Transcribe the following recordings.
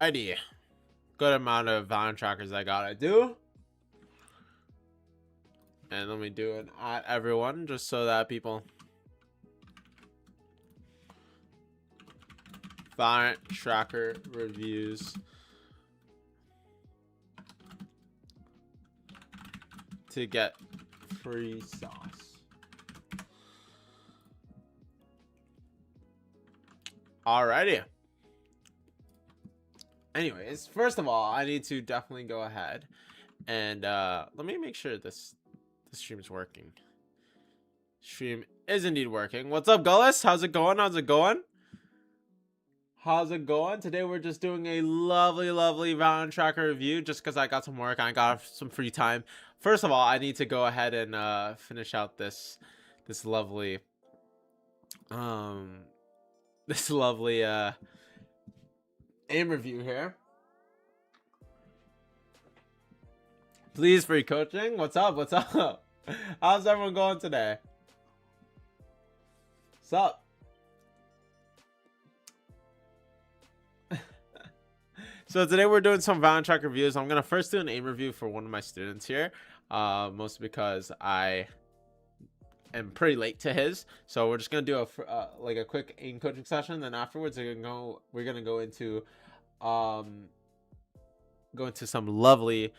ID. Good amount of Valorant trackers I gotta do. And let me do it at everyone just so that people. Valorant tracker reviews to get free sauce. Alrighty. Anyways, first of all, I need to definitely go ahead and let me make sure this stream is working. Stream is indeed working. What's up, Gullis? How's it going? How's it going? How's it going? Today we're just doing a lovely Valorant tracker review just because I got some work and I got some free time. First of all, I need to go ahead and finish out this lovely aim review here. Please, free coaching. What's up? What's up? How's everyone going today? What's up? So today we're doing some Valorant track reviews. I'm gonna first do an aim review for one of my students here, mostly because I am pretty late to his. So we're just gonna do a quick aim coaching session. Then afterwards, we're gonna go into some lovely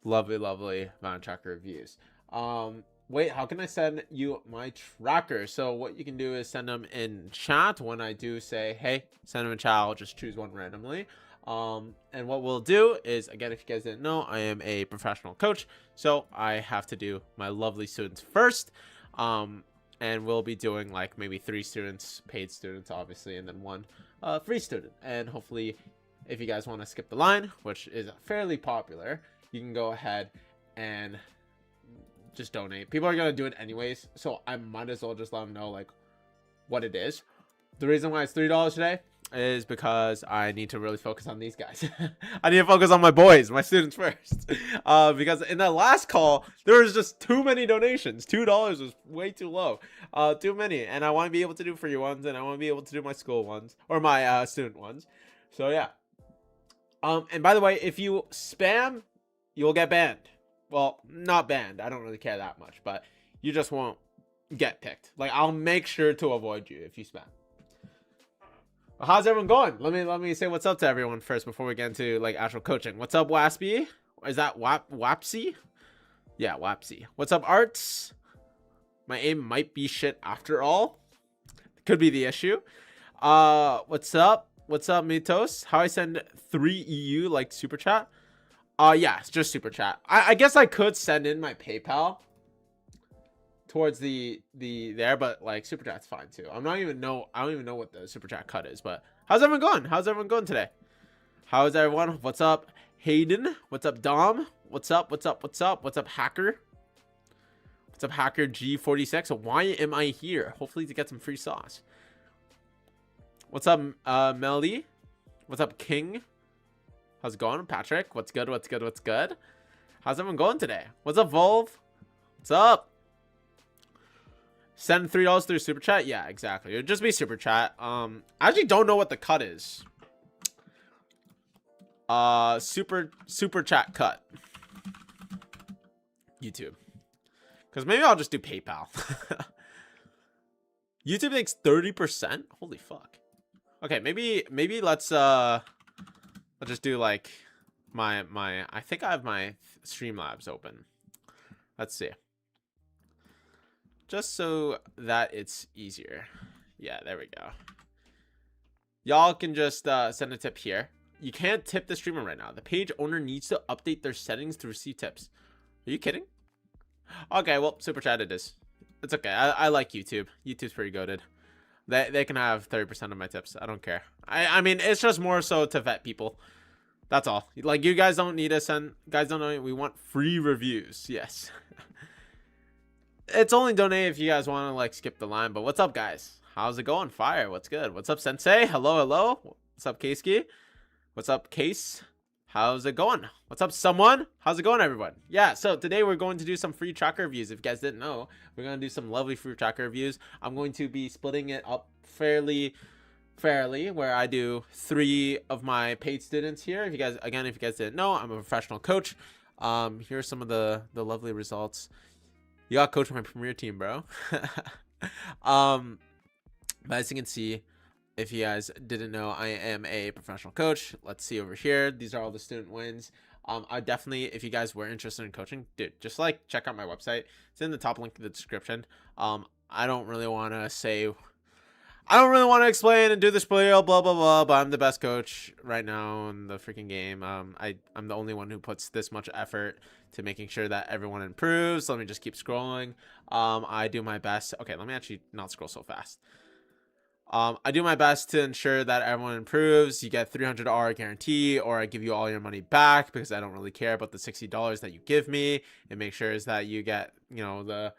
Valorant tracker reviews. Wait, how can I send you my tracker? So what you can do is send them in chat. When I do say, hey, send them in chat, I'll just choose one randomly. And what we'll do is, again, if you guys didn't know, I am a professional coach, so I have to do my lovely students first. And we'll be doing like maybe 3 students, paid students, obviously, and then 1 free student. And hopefully, if you guys want to skip the line, which is fairly popular, you can go ahead and just donate. People are gonna do it anyways, so I might as well just let them know like what it is. The reason why it's $3 today is because I need to really focus on these guys. I need to focus on my boys, my students first. Because in that last call, there was just too many donations. $2 was way too low. Too many. And I want to be able to do free ones, and I want to be able to do my school ones, or my student ones. So yeah. And by the way, if you spam, you'll get banned. Well, not banned. I don't really care that much, but you just won't get picked. Like, I'll make sure to avoid you if you spam. How's everyone going? Let me say what's up to everyone first before we get into like actual coaching. What's up, Waspy? Is that Wapsy? Yeah, Wapsy. What's up, Arts? My aim might be shit after all. Could be the issue. What's up? What's up, Mitos? How I send 3 EU like super chat? Yeah, it's just super chat. I guess I could send in my PayPal towards the there, but like super chat's fine too. I don't even know what the super chat cut is. But how's everyone going? How's everyone going today? How's everyone? What's up, Hayden? What's up, Dom? What's up Hacker? What's up, Hacker G46? Why am I here? Hopefully to get some free sauce. What's up, Melody? What's up, King? How's it going, Patrick? What's good? How's everyone going today? What's up, Volve? What's up? Send $3 through super chat. Yeah, exactly. It would just be super chat. I actually don't know what the cut is. Super chat cut. YouTube. Because maybe I'll just do PayPal. YouTube makes 30%. Holy fuck. Okay, maybe let's I'll just do like my I think I have my Streamlabs open. Let's see. Just so that it's easier. Yeah, there we go. Y'all can just send a tip here. You can't tip the streamer right now. The page owner needs to update their settings to receive tips. Are you kidding? Okay, well, super chat it is. It's okay. I like YouTube. YouTube's pretty goated. They can have 30% of my tips. I don't care. I mean, it's just more so to vet people. That's all. Like, you guys don't need to send. Guys don't know. We want free reviews. Yes. It's only donate if you guys want to like skip the line. But what's up, guys? How's it going? Fire. What's good? What's up, Sensei? Hello. What's up, Kaseki? What's up, Case? How's it going? What's up, someone? How's it going, everyone? Yeah, so today we're going to do some free tracker reviews. If you guys didn't know, we're going to do some lovely free tracker reviews. I'm going to be splitting it up fairly fairly, where I do 3 of my paid students here. If you guys didn't know, I'm a professional coach. Here's some of the lovely results. You got coach my premier team, bro. But as you can see, if you guys didn't know, I am a professional coach. Let's see over here. These are all the student wins. I definitely, if you guys were interested in coaching, dude, just like check out my website. It's in the top link in the description. I don't really want to explain and do the spiel, blah blah blah, but I'm the best coach right now in the freaking game. I'm the only one who puts this much effort to making sure that everyone improves. Let me just keep scrolling. I do my best. Okay, let me actually not scroll so fast. I do my best to ensure that everyone improves. You get $300 guarantee, or I give you all your money back because I don't really care about the $60 that you give me. It makes sure is that you get, you know, the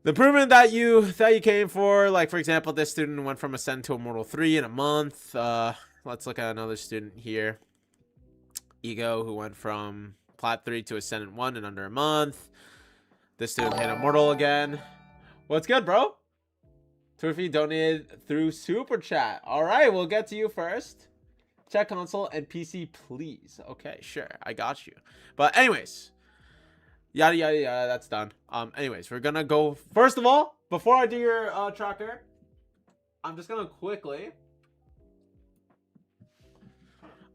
improvement that you came for. Like, for example, this student went from Ascendant to Immortal 3 in a month. Let's look at another student here. Ego, who went from Plat 3 to Ascendant 1 in under a month. This student hit Immortal again. What's good, bro? Turfy donated through Super Chat. All right, we'll get to you first. Check console and PC, please. Okay, sure. I got you. But anyways, yada, yada, yada. That's done. Anyways, we're going to go. First of all, before I do your tracker, I'm just going to quickly.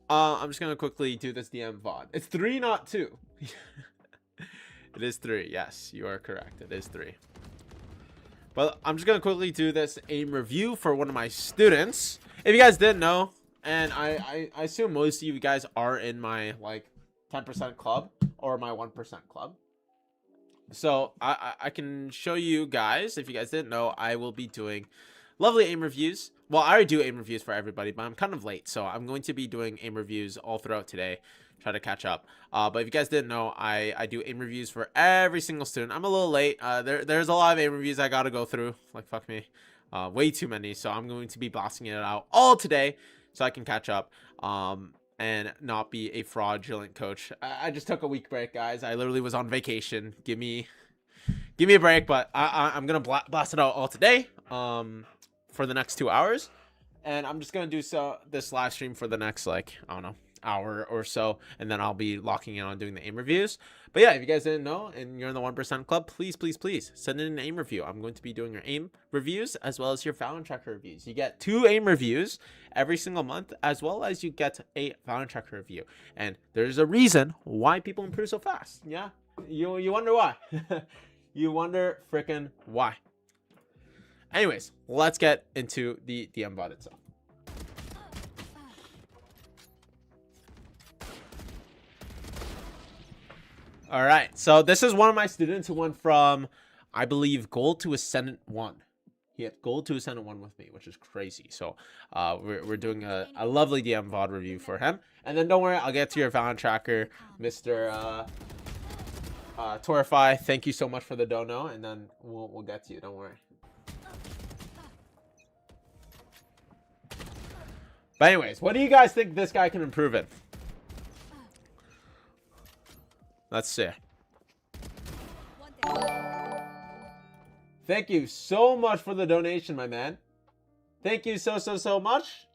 Do this DM VOD. It's 3, not 2. It is 3. Yes, you are correct. It is 3. But I'm just going to quickly do this aim review for one of my students. If you guys didn't know, and I assume most of you guys are in my like 10% club or my 1% club. So I can show you guys, if you guys didn't know, I will be doing lovely aim reviews. Well, I already do aim reviews for everybody, but I'm kind of late. So I'm going to be doing aim reviews all throughout today. Try to catch up. But if you guys didn't know, I do aim reviews for every single student. I'm a little late. There's a lot of aim reviews I got to go through. Like, fuck me. Way too many. So I'm going to be blasting it out all today so I can catch up. And not be a fraudulent coach. I just took a week break, guys. I literally was on vacation. Give me a break, but I'm gonna blast it out all today. For the next 2 hours, and I'm just gonna do this live stream for the next, like, I don't know, hour or so, and then I'll be locking in on doing the aim reviews. But yeah, if you guys didn't know and you're in the 1% club, please send in an aim review. I'm going to be doing your aim reviews as well as your Valorant tracker reviews. You get 2 aim reviews every single month, as well as you get a Valorant tracker review. And there's a reason why people improve so fast. Yeah, you wonder why. You wonder freaking why. Anyways, let's get into the DM bot itself. All right, so this is one of my students who went from, I believe, gold to Ascendant 1. He had gold to Ascendant 1 with me, which is crazy. So we're doing a lovely DM VOD review for him. And then don't worry, I'll get to your Valorant tracker, Mr. Torify. Thank you so much for the dono, and then we'll get to you. Don't worry. But anyways, what do you guys think this guy can improve in? Let's see. Thank you so much for the donation, my man. Thank you so much.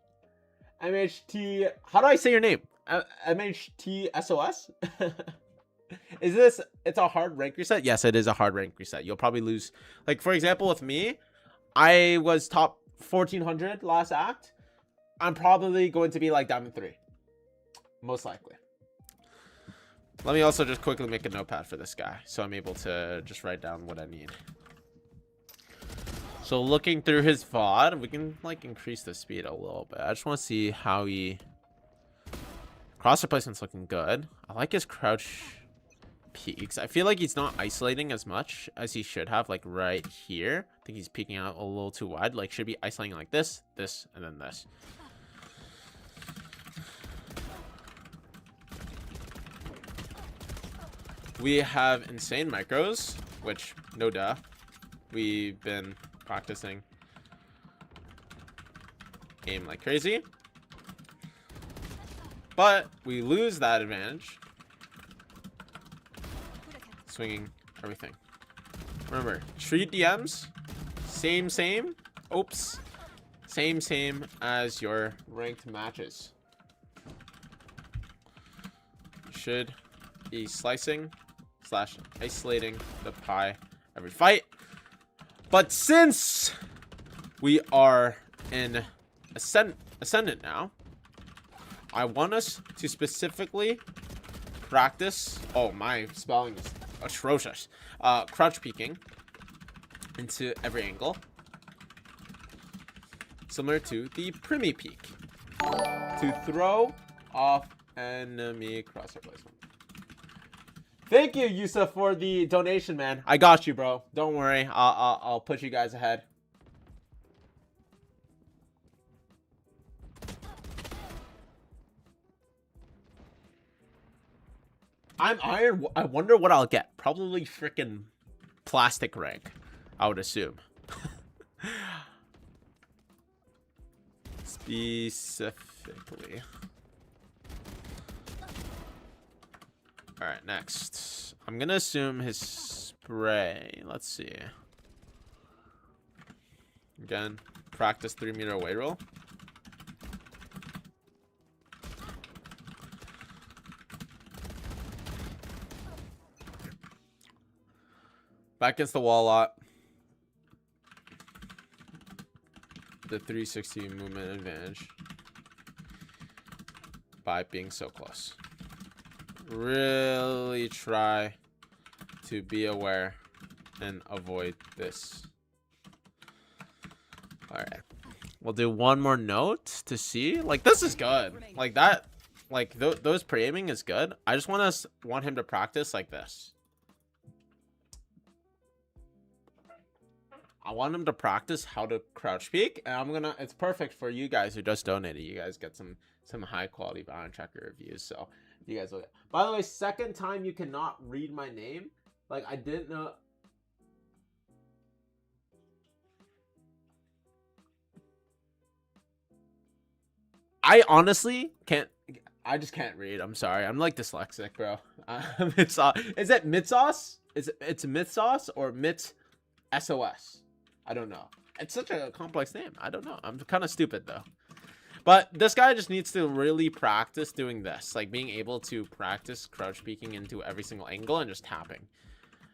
MHT, how do I say your name? MHTSOS? Is this, it's a hard rank reset? Yes, it is a hard rank reset. You'll probably lose. Like, for example, with me, I was top 1400 last act. I'm probably going to be like Diamond 3. Most likely. Let me also just quickly make a notepad for this guy, so I'm able to just write down what I need. So looking through his VOD, we can like increase the speed a little bit. I just want to see how he... Cross replacement's looking good. I like his crouch peaks. I feel like he's not isolating as much as he should have, like right here. I think he's peeking out a little too wide. Like, should be isolating like this, this, and then this. We have insane micros, which, no duh, we've been practicing aim like crazy. But we lose that advantage. Swinging everything. Remember, treat DMs, same. Oops. Same as your ranked matches. Should be slicing / isolating the pie every fight. But since we are in Ascendant now, I want us to specifically practice. Oh, my spelling is atrocious. Crouch peeking into every angle, similar to the Primi peek, to throw off enemy crosshair placement. Thank you, Yusuf, for the donation, man. I got you, bro. Don't worry. I'll put you guys ahead. I'm iron. I wonder what I'll get. Probably freaking plastic rank, I would assume. Specifically. All right, next. I'm gonna assume his spray. Let's see. Again, practice 3-meter away roll. Back against the wall a lot. The 360 movement advantage by being so close. Really try to be aware and avoid this. All right, we'll do one more note to see. Like, this is good. Like that, like those pre-aiming is good. I just want him to practice like this. I want him to practice how to crouch peek, and it's perfect for you guys who just donated. You guys get some high quality Valorant tracker reviews, so you guys will get. By the way, second time you cannot read my name. Like, I didn't know. I honestly can't. I just can't read. I'm sorry. I'm like dyslexic, bro. Is it Mitsauce? It's Mitsauce or Mit SOS? I don't know. It's such a complex name. I don't know. I'm kind of stupid though. But this guy just needs to really practice doing this, like being able to practice crouch peeking into every single angle and just tapping.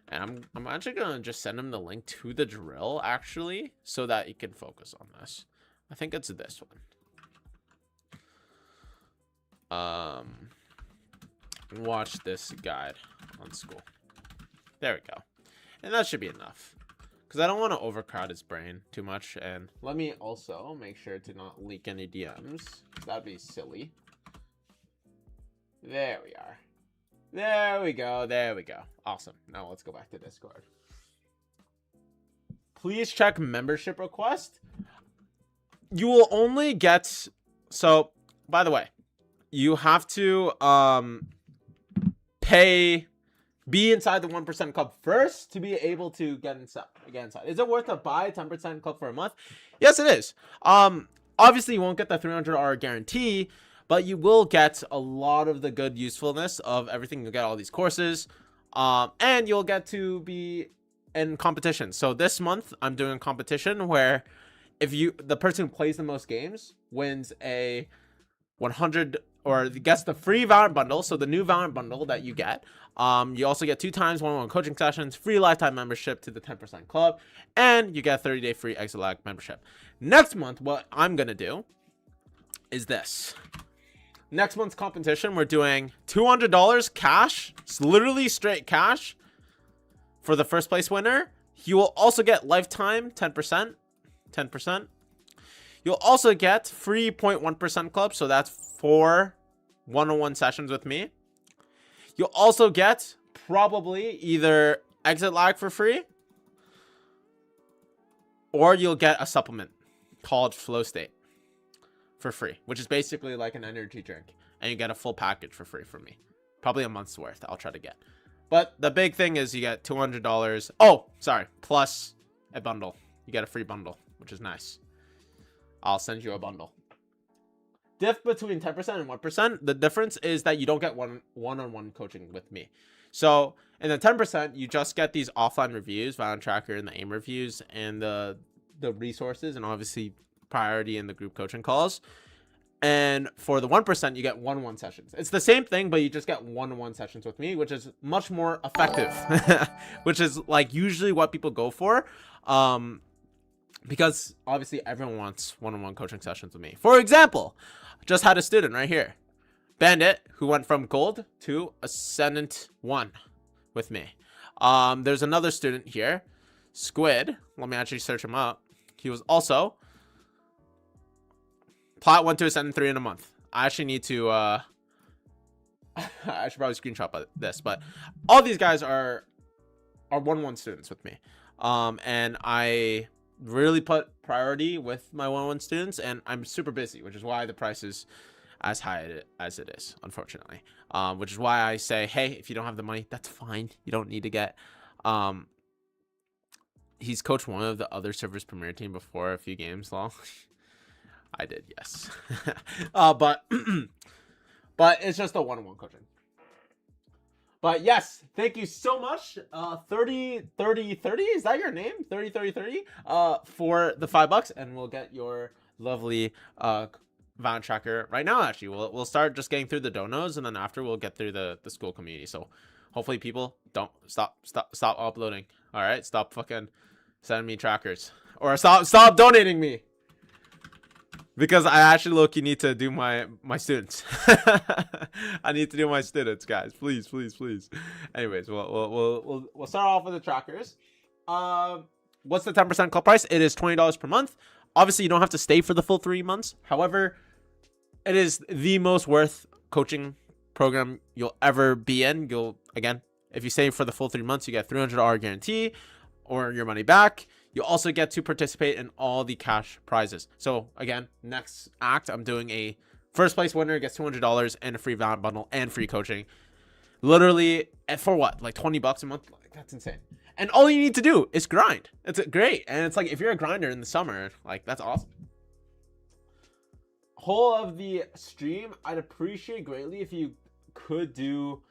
And I'm actually gonna just send him the link to the drill actually, so that he can focus on this. I think it's this one. Watch this guide on school. There we go. And that should be enough. Because I don't want to overcrowd his brain too much. And let me also make sure to not leak any DMs. That'd be silly. There we are. There we go. There we go. Awesome. Now let's go back to Discord. Please check membership request. You will only get... So, by the way, you have to pay... Be inside the 1% club first to be able to get inside. Is it worth to buy 10% club for a month? Yes, it is. Obviously, you won't get the $300 guarantee, but you will get a lot of the good usefulness of everything. You'll get all these courses, and you'll get to be in competition. So this month, I'm doing a competition where if the person who plays the most games wins a 100 or gets the free Valorant bundle. So the new Valorant bundle that you get. You also get 2 times one-on-one coaching sessions, free lifetime membership to the 10% club, and you get 30-day free Exit Lag membership. Next month, what I'm gonna do is this. Next month's competition, we're doing $200 cash. It's literally straight cash for the first place winner. You will also get lifetime 10%. You'll also get free 0.1% club, so that's 4 one-on-one sessions with me. You'll also get probably either Exit Lag for free, or you'll get a supplement called Flow State for free, which is basically like an energy drink, and you get a full package for free from me. Probably a month's worth I'll try to get. But the big thing is you get $200. Oh, sorry, plus a bundle. You get a free bundle, which is nice. I'll send you a bundle. Diff between 10% and 1%. The difference is that you don't get one-on-one coaching with me. So in the 10%, you just get these offline reviews, Valorant Tracker and the aim reviews, and the resources, and obviously priority in the group coaching calls. And for the 1%, you get 1-1 sessions. It's the same thing, but you just get 1-1 sessions with me, which is much more effective, which is like usually what people go for. Because obviously everyone wants 1-on-1 coaching sessions with me. For example, just had a student right here, Bandit, who went from gold to Ascendant 1 with me. There's another student here, Squid. Let me actually search him up. He was also Plat 1 to Ascendant 3 in a month. I actually need to I should probably screenshot this, but all these guys are 1-1 students with me. And I really put priority with my 1-1 students, and I'm super busy, which is why the price is as high as it is, unfortunately. Which is why I say, hey, if you don't have the money, that's fine. You don't need to get he's coached one of the other servers premier team before a few games long. I did, yes. But it's just a 1-on-1 coaching. But yes, thank you so much. 30 is that your name? 30 for the $5, and we'll get your lovely Valorant tracker right now. Actually, we'll start just getting through the donos, and then after we'll get through the school community. So hopefully people don't stop uploading. All right, stop fucking sending me trackers, or stop donating me. Because I actually low-key need to do my students. I need to do my students, guys. Please. Anyways, we'll start off with the trackers. What's the 10% club price? It is $20 per month. Obviously, you don't have to stay for the full 3 months. However, it is the most worth coaching program you'll ever be in. Again, if you stay for the full 3 months, you get $300 guarantee or your money back. You also get to participate in all the cash prizes. So again, next act, I'm doing a first place winner gets $200 and a free Valorant bundle and free coaching. Literally, for what? Like $20 a month? Like, that's insane. And all you need to do is grind. It's great. And it's like, if you're a grinder in the summer, like, that's awesome. Whole of the stream, I'd appreciate greatly if you could do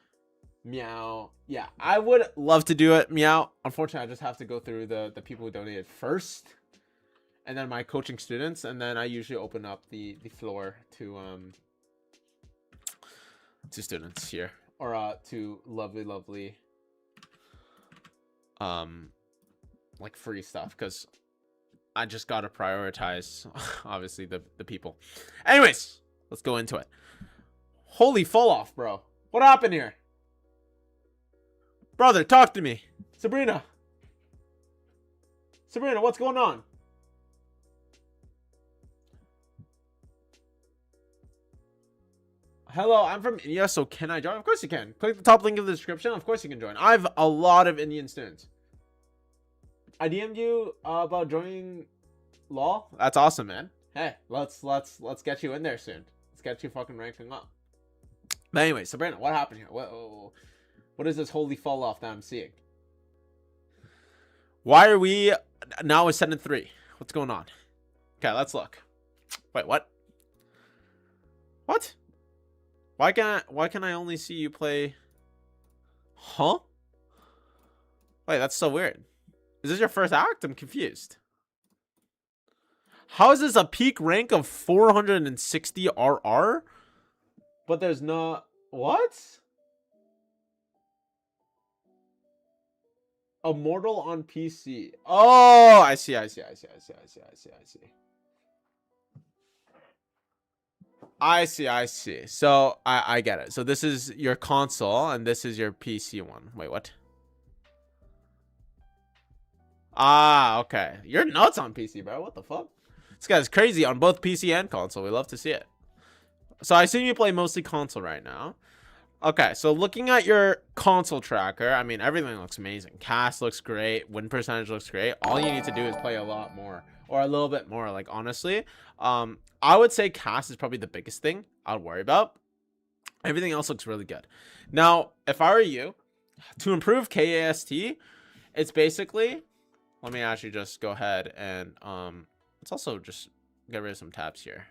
Meow. Yeah, I would love to do it, Meow. Unfortunately, I just have to go through the people who donated first, and then my coaching students, and then I usually open up the floor to students here, or to lovely like free stuff, because I just gotta prioritize obviously the people. Anyways, let's go into it. Holy fall off, bro. What happened here? Brother, talk to me. Sabrina, what's going on? Hello, I'm from India, so can I join? Of course you can. Click the top link in the description. Of course you can join. I have a lot of Indian students. I DM'd you about joining LOL. That's awesome, man. Hey, let's get you in there soon. Let's get you fucking ranking up. But anyway, Sabrina, what happened here? What is this holy fall off that I'm seeing? Why are we now Ascendant 3? What's going on? Okay, let's look. Wait, what? What? Why can I only see you play? Huh? Wait, that's so weird. Is this your first act? I'm confused. How is this a peak rank of 460 RR? But there's not... What? Immortal on PC. Oh, I see. I see. So I get it. So this is your console and this is your PC one. Wait, what? Ah, okay. You're nuts on PC, bro. What the fuck? This guy's crazy on both PC and console. We love to see it. So I assume you play mostly console right now. Okay, so looking at your console tracker, I mean, everything looks amazing. Cast looks great. Win percentage looks great. All you need to do is play a lot more, or a little bit more. Like, honestly, I would say cast is probably the biggest thing I'd worry about. Everything else looks really good. Now, if I were you, to improve KAST, it's basically, let me actually just go ahead and, let's also just get rid of some tabs here,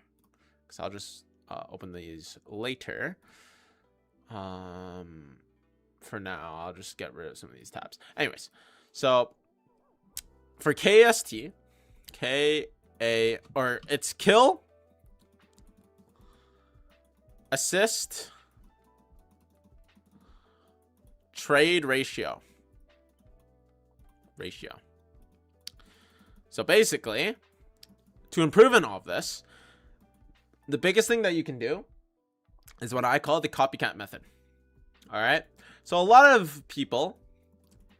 because I'll just open these later. For now, I'll just get rid of some of these tabs. Anyways, so for KAST, it's kill, assist, trade ratio. So basically, to improve in all of this, the biggest thing that you can do is what I call the copycat method. All right. So a lot of people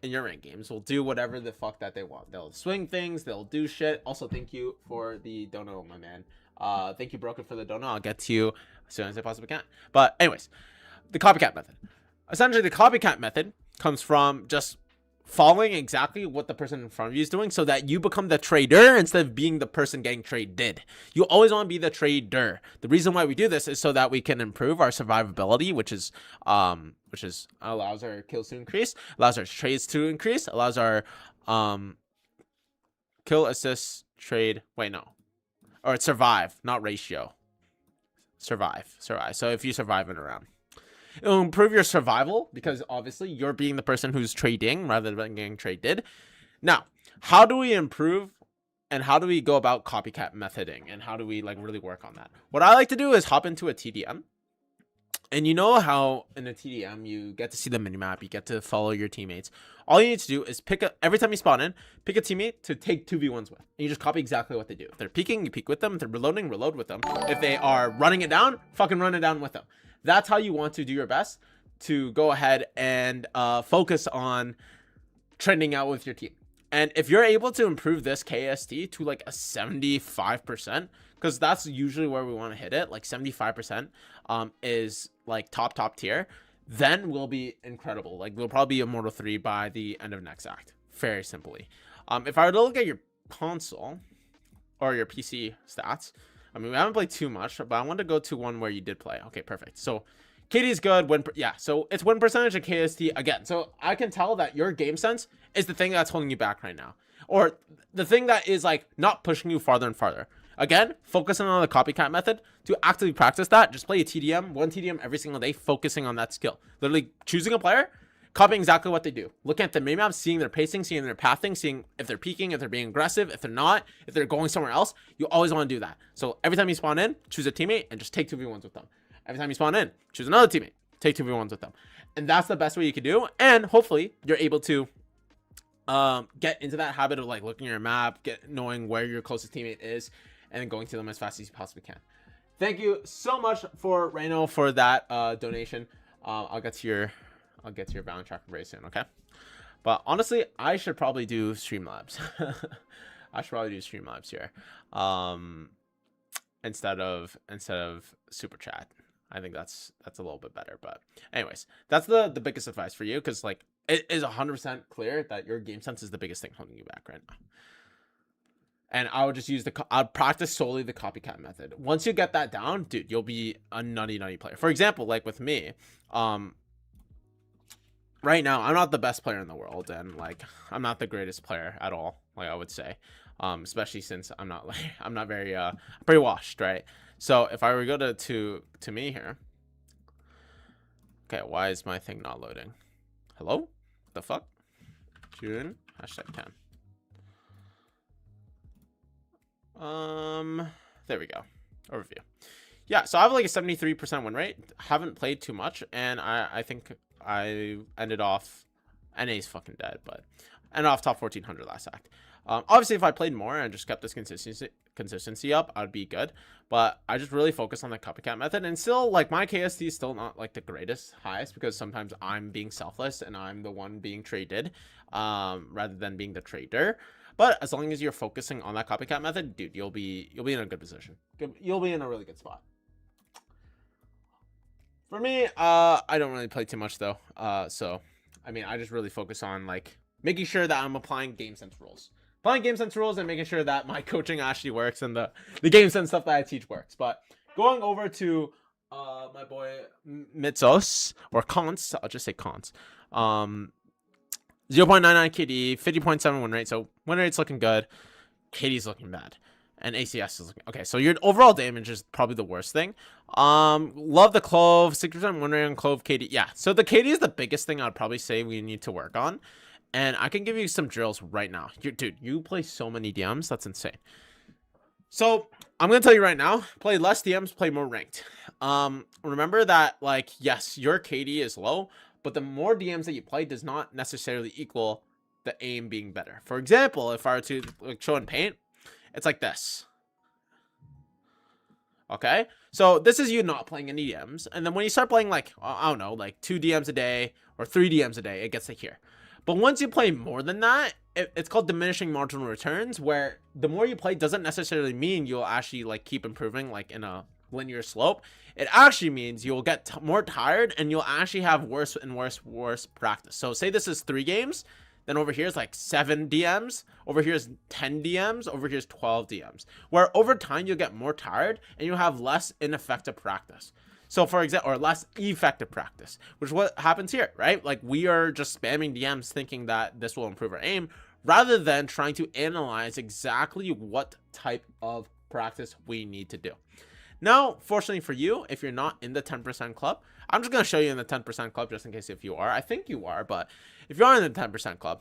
in your rank games will do whatever the fuck that they want. They'll swing things. They'll do shit. Also, thank you for the dono, my man. Thank you, Broken, for the dono. I'll get to you as soon as I possibly can. But anyways, the copycat method. Essentially, the copycat method comes from just following exactly what the person in front of you is doing so that you become the trader instead of being the person getting traded. You always want to be the trader. The reason why we do this is so that we can improve our survivability, which is allows our kills to increase, allows our trades to increase, allows our kill, assist, trade. Wait, no. Or it's survive, not ratio. Survive. So if you survive in a round, it'll improve your survival because obviously you're being the person who's trading rather than getting traded. Now, how do we improve and how do we go about copycat methoding and how do we like really work on that? What I like to do is hop into a TDM. And you know how in a TDM you get to see the minimap, you get to follow your teammates. All you need to do is every time you spawn in, pick a teammate to take 2v1s with. And you just copy exactly what they do. If they're peeking, you peek with them. If they're reloading, reload with them. If they are running it down, fucking run it down with them. That's how you want to do your best to go ahead and focus on trending out with your team. And if you're able to improve this KST to like a 75%, because that's usually where we want to hit it, like 75% is like top tier, then we'll be incredible. Like we'll probably be Immortal 3 by the end of next act. Very simply. If I were to look at your console or your PC stats, I mean, we haven't played too much, but I want to go to one where you did play. Okay, perfect. So KD is good. So it's win percentage of KST again. So I can tell that your game sense is the thing that's holding you back right now, or the thing that is like not pushing you farther and farther. Again, focusing on the copycat method to actively practice that. Just play a TDM, one TDM every single day, focusing on that skill. Literally choosing a player, copying exactly what they do. Looking at the minimap, seeing their pacing, seeing their pathing, seeing if they're peeking, if they're being aggressive, if they're not, if they're going somewhere else. You always want to do that. So every time you spawn in, choose a teammate and just take 2v1s with them. Every time you spawn in, choose another teammate, take 2v1s with them. And that's the best way you can do. And hopefully you're able to get into that habit of like looking at your map, knowing where your closest teammate is, and then going to them as fast as you possibly can. Thank you so much for Reno for that donation. I'll get to your Valorant tracker very soon, okay? But honestly, I should probably do Streamlabs. I should probably do Streamlabs here, instead of Super Chat. I think that's a little bit better. But anyways, that's the biggest advice for you, because like it is 100% clear that your game sense is the biggest thing holding you back right now. And I would just use I'd practice solely the copycat method. Once you get that down, dude, you'll be a nutty player. For example, like with me, right now, I'm not the best player in the world, and like I'm not the greatest player at all, like I would say, especially since I'm not very pretty washed, right? So if I were to go to me here, okay, why is my thing not loading? Hello, what the fuck? June #10. There we go. Overview. Yeah, so I have like a 73% win rate. Haven't played too much, and I think I ended off, NA's fucking dead, but ended off top 1400 last act. Obviously, if I played more and just kept this consistency up, I'd be good. But I just really focus on the copycat method, and still, like, my KST is still not like the greatest, highest, because sometimes I'm being selfless and I'm the one being traded, rather than being the trader. But as long as you're focusing on that copycat method, dude, you'll be in a good position. You'll be in a really good spot. For me, I don't really play too much though. So I mean, I just really focus on like making sure that I'm applying game sense rules. Applying game sense rules and making sure that my coaching actually works and the game sense stuff that I teach works. But going over to my boy Mitzos or Cons, I'll just say Cons. 0.99 KD, 50.7 win rate. So win rate's looking good. KD's looking bad. And ACS is looking okay. So your overall damage is probably the worst thing. Love the Clove, 60% win rate on Clove KD. Yeah, so the KD is the biggest thing I'd probably say we need to work on. And I can give you some drills right now. Dude, you play so many DMs. That's insane. So I'm gonna tell you right now, play less DMs, play more ranked. Remember that, like, yes, your KD is low, but the more DMs that you play does not necessarily equal the aim being better. For example, if I were to like, show in paint, it's like this. Okay, so this is you not playing any DMs, and then when you start playing, like, I don't know, like 2 DMs a day or 3 DMs a day, it gets to here. But once you play more than that, it's called diminishing marginal returns, where the more you play doesn't necessarily mean you'll actually like keep improving like in a linear slope. It actually means you'll get more tired and you'll actually have worse and worse practice. So say this is 3 games, then over here is like 7 DMs, over here is 10 DMs, over here is 12 DMs, where over time you'll get more tired and you'll have less ineffective practice. So for example, or less effective practice, which is what happens here, right? Like we are just spamming DMs thinking that this will improve our aim rather than trying to analyze exactly what type of practice we need to do. Now, fortunately for you, if you're not in the 10% club, I'm just going to show you in the 10% club just in case if you are. I think you are, but if you are in the 10% club,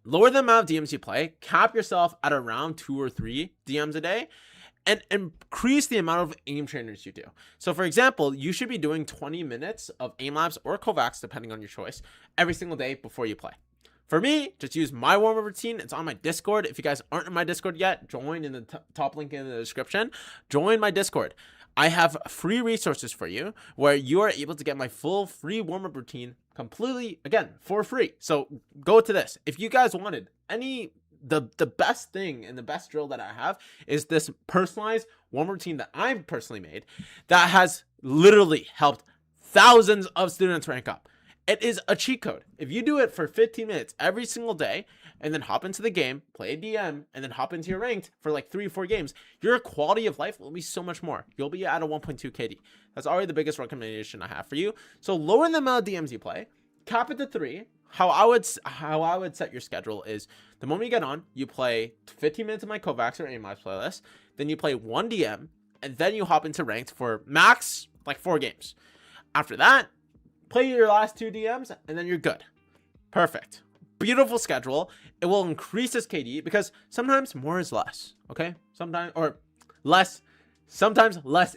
lower the amount of DMs you play, cap yourself at around 2 or 3 DMs a day, and increase the amount of aim trainers you do. So for example, you should be doing 20 minutes of aim labs or Kovacs, depending on your choice, every single day before you play. For me, just use my warm-up routine. It's on my Discord. If you guys aren't in my Discord yet, join in the top link in the description. Join my Discord. I have free resources for you where you are able to get my full free warm-up routine completely, again, for free. So go to this. If you guys wanted the best thing and the best drill that I have is this personalized warm routine that I've personally made that has literally helped thousands of students rank up. It is a cheat code. If you do it for 15 minutes every single day and then hop into the game, play a DM, and then hop into your ranked for like 3 or 4 games, your quality of life will be so much more. You'll be at a 1.2 KD. That's already the biggest recommendation I have for you. So lower the amount of DMs you play, cap it to 3. How I would set your schedule is the moment you get on, you play 15 minutes of my Kovacs or Aim Labs playlist, then you play 1 DM, and then you hop into ranked for max like 4 games. After that, play your last 2 DMs, and then you're good. Perfect. Beautiful schedule. It will increase this KD because sometimes more is less. Okay? Sometimes less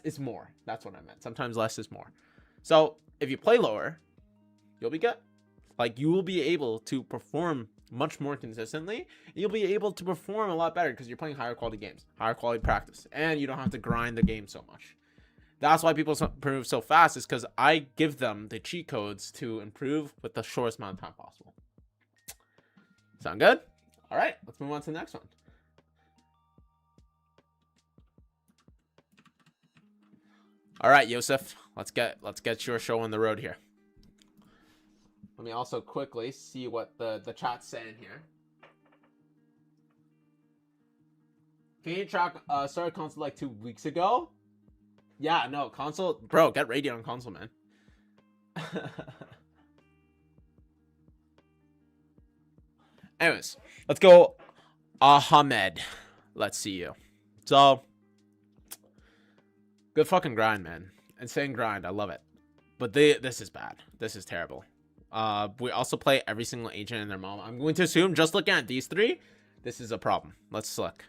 is more. That's what I meant. Sometimes less is more. So if you play lower, you'll be good. Like you will be able to perform much more consistently. You'll be able to perform a lot better because you're playing higher quality games, higher quality practice, and you don't have to grind the game so much. That's why people improve so fast, is because I give them the cheat codes to improve with the shortest amount of time possible. Sound good? All right, let's move on to the next one. All right, Yosef, let's get your show on the road here. Let me also quickly see what the chat's saying here. Canadian track started console like 2 weeks ago. Yeah, no, console, bro, get ready on console, man. Anyways, let's go Ahmed. Let's see you. So, good fucking grind, man. Insane grind. I love it. But this is bad. This is terrible. We also play every single agent and their mom. I'm going to assume, just looking at these 3, this is a problem. Let's look.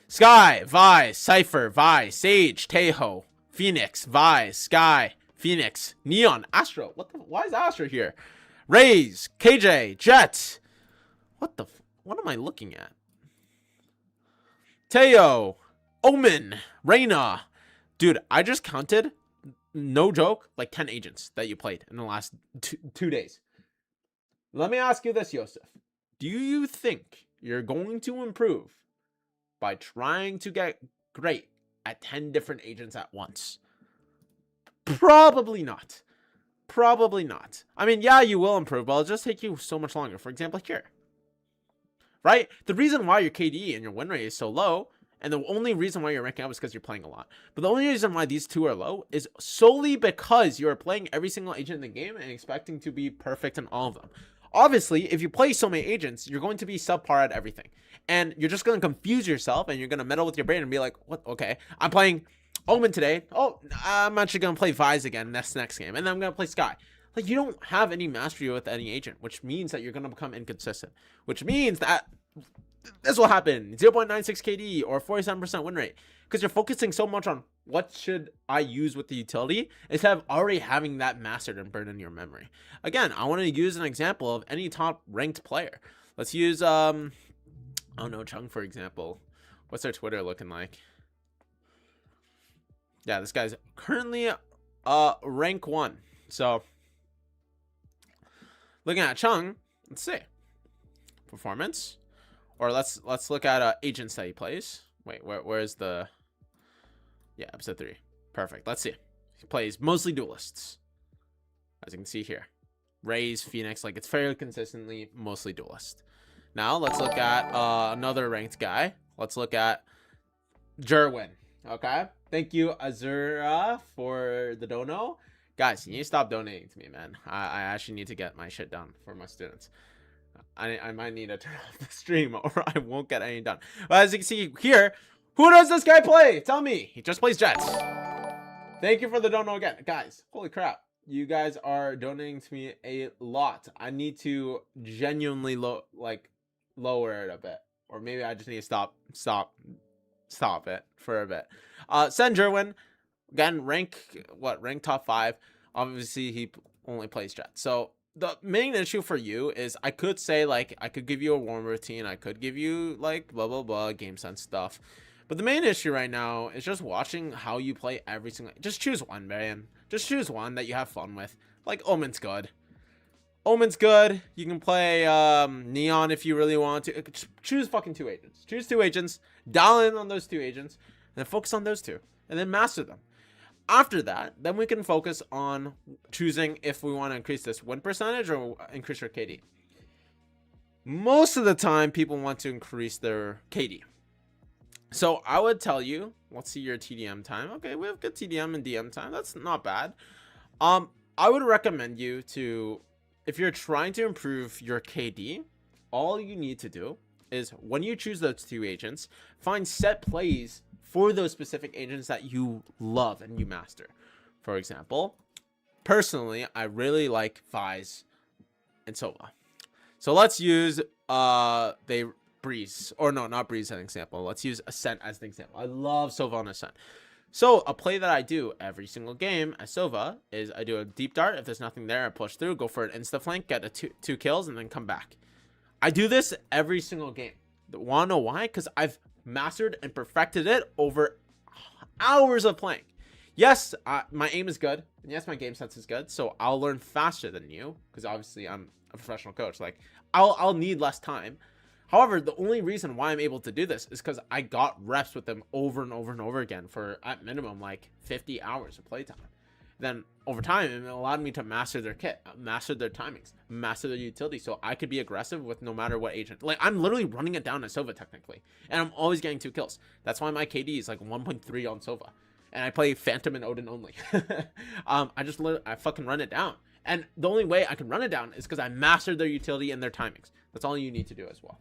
Sky, Vi, Cypher, Vi, Sage, Tejo, Phoenix, Vi, Sky, Phoenix, Neon, Astro. Why is Astro here? Raze, KJ, Jet. What am I looking at? Teo, Omen, Reyna. Dude, I just counted, no joke, like 10 agents that you played in the last 2 days. Let me ask you this, Yosef. Do you think you're going to improve by trying to get great at 10 different agents at once? Probably not. Probably not. I mean, yeah, you will improve, but it'll just take you so much longer. For example, here. Right? The reason why your KD and your win rate is so low, and the only reason why you're ranking up is because you're playing a lot. But the only reason why these 2 are low is solely because you're playing every single agent in the game and expecting to be perfect in all of them. Obviously, if you play so many agents, you're going to be subpar at everything. And you're just going to confuse yourself, and you're going to meddle with your brain and be like, what? Okay, I'm playing Omen today. Oh, I'm actually going to play Vise again next game. And then I'm going to play Sky. Like, you don't have any mastery with any agent, which means that you're going to become inconsistent. Which means that this will happen. 0.96 KD or 47% win rate, because you're focusing so much on what should I use with the utility instead of already having that mastered and burned in your memory. Again, I want to use an example of any top ranked player. Let's use I don't know, Chung, for example. What's their Twitter looking like? Yeah, this guy's currently rank 1. So looking at Chung, let's see. Performance. Or let's look at agents that he plays. Wait, where's the... Yeah, episode 3. Perfect. Let's see. He plays mostly duelists, as you can see here. Raze, Phoenix, like it's fairly consistently mostly duelist. Now let's look at another ranked guy. Let's look at Jerwin. Okay, thank you, Azura, for the dono. Guys, you need to stop donating to me, man. I actually need to get my shit done for my students. I might need to turn off the stream or I won't get any done. But as you can see here, who does this guy play? Tell me. He just plays Jets. Thank you for the dono again. Guys, holy crap. You guys are donating to me a lot. I need to genuinely lower it a bit. Or maybe I just need to stop it for a bit. Send Jerwin. Again, rank top 5. Obviously, he only plays Jets. So the main issue for you is I could say, like, I could give you a warm routine. I could give you, like, blah, blah, blah, game sense stuff. But the main issue right now is just watching how you play every single... Just choose one, man. Just choose one that you have fun with. Like, Omen's good. Omen's good. You can play Neon if you really want to. Just choose fucking 2 agents. Choose 2 agents. Dial in on those 2 agents. And then focus on those 2. And then master them. After that, then we can focus on choosing if we want to increase this win percentage or increase your KD. Most of the time, people want to increase their KD. So I would tell you, let's see your TDM time. Okay, we have good TDM and DM time. That's not bad. I would recommend you to, if you're trying to improve your KD, all you need to do is when you choose those 2 agents, find set plays for those specific agents that you love and you master. For example, personally, I really like Vize and Sova. So let's use Breeze, or no, not Breeze as an example. Let's use Ascent as an example. I love Sova on Ascent. So a play that I do every single game as Sova is I do a deep dart. If there's nothing there, I push through, go for an insta flank, get a two kills, and then come back. I do this every single game. Want to know why? Because I've mastered and perfected it over hours of playing. Yes, my aim is good, and yes, my game sense is good, so I'll learn faster than you, because obviously I'm a professional coach. Like, I'll need less time. However, the only reason why I'm able to do this is because I got reps with them over and over and over again for, at minimum, like 50 hours of playtime. Then over time, it allowed me to master their kit, master their timings, master their utility, so I could be aggressive with no matter what agent. Like, I'm literally running it down as Sova technically, and I'm always getting 2 kills. That's why my KD is like 1.3 on Sova, and I play Phantom and Odin only. I fucking run it down, and the only way I can run it down is because I mastered their utility and their timings. That's all you need to do as well.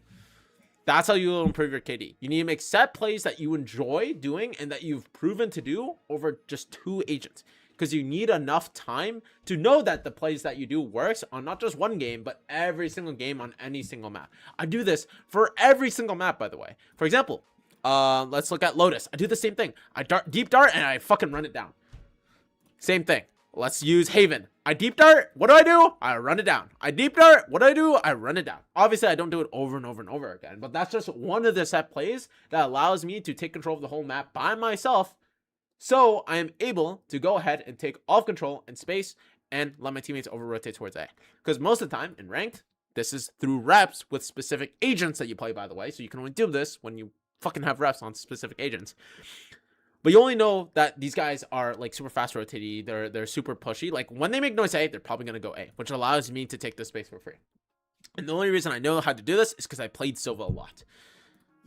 That's how you will improve your KD. You need to make set plays that you enjoy doing and that you've proven to do over just 2 agents. Because you need enough time to know that the plays that you do works on not just one game, but every single game on any single map. I do this for every single map, by the way. For example, let's look at Lotus. I do the same thing. I deep dart and I fucking run it down. Same thing. Let's use Haven. I deep dart. What do? I run it down. I deep dart. What do? I run it down. Obviously, I don't do it over and over and over again, but that's just one of the set plays that allows me to take control of the whole map by myself. So I am able to go ahead and take off control and space and let my teammates over rotate towards A. Because most of the time in ranked, this is through reps with specific agents that you play, by the way. So you can only do this when you fucking have reps on specific agents. But you only know that these guys are like super fast rotating. They're super pushy. Like when they make noise A, they're probably going to go A, which allows me to take the space for free. And the only reason I know how to do this is because I played Sova a lot.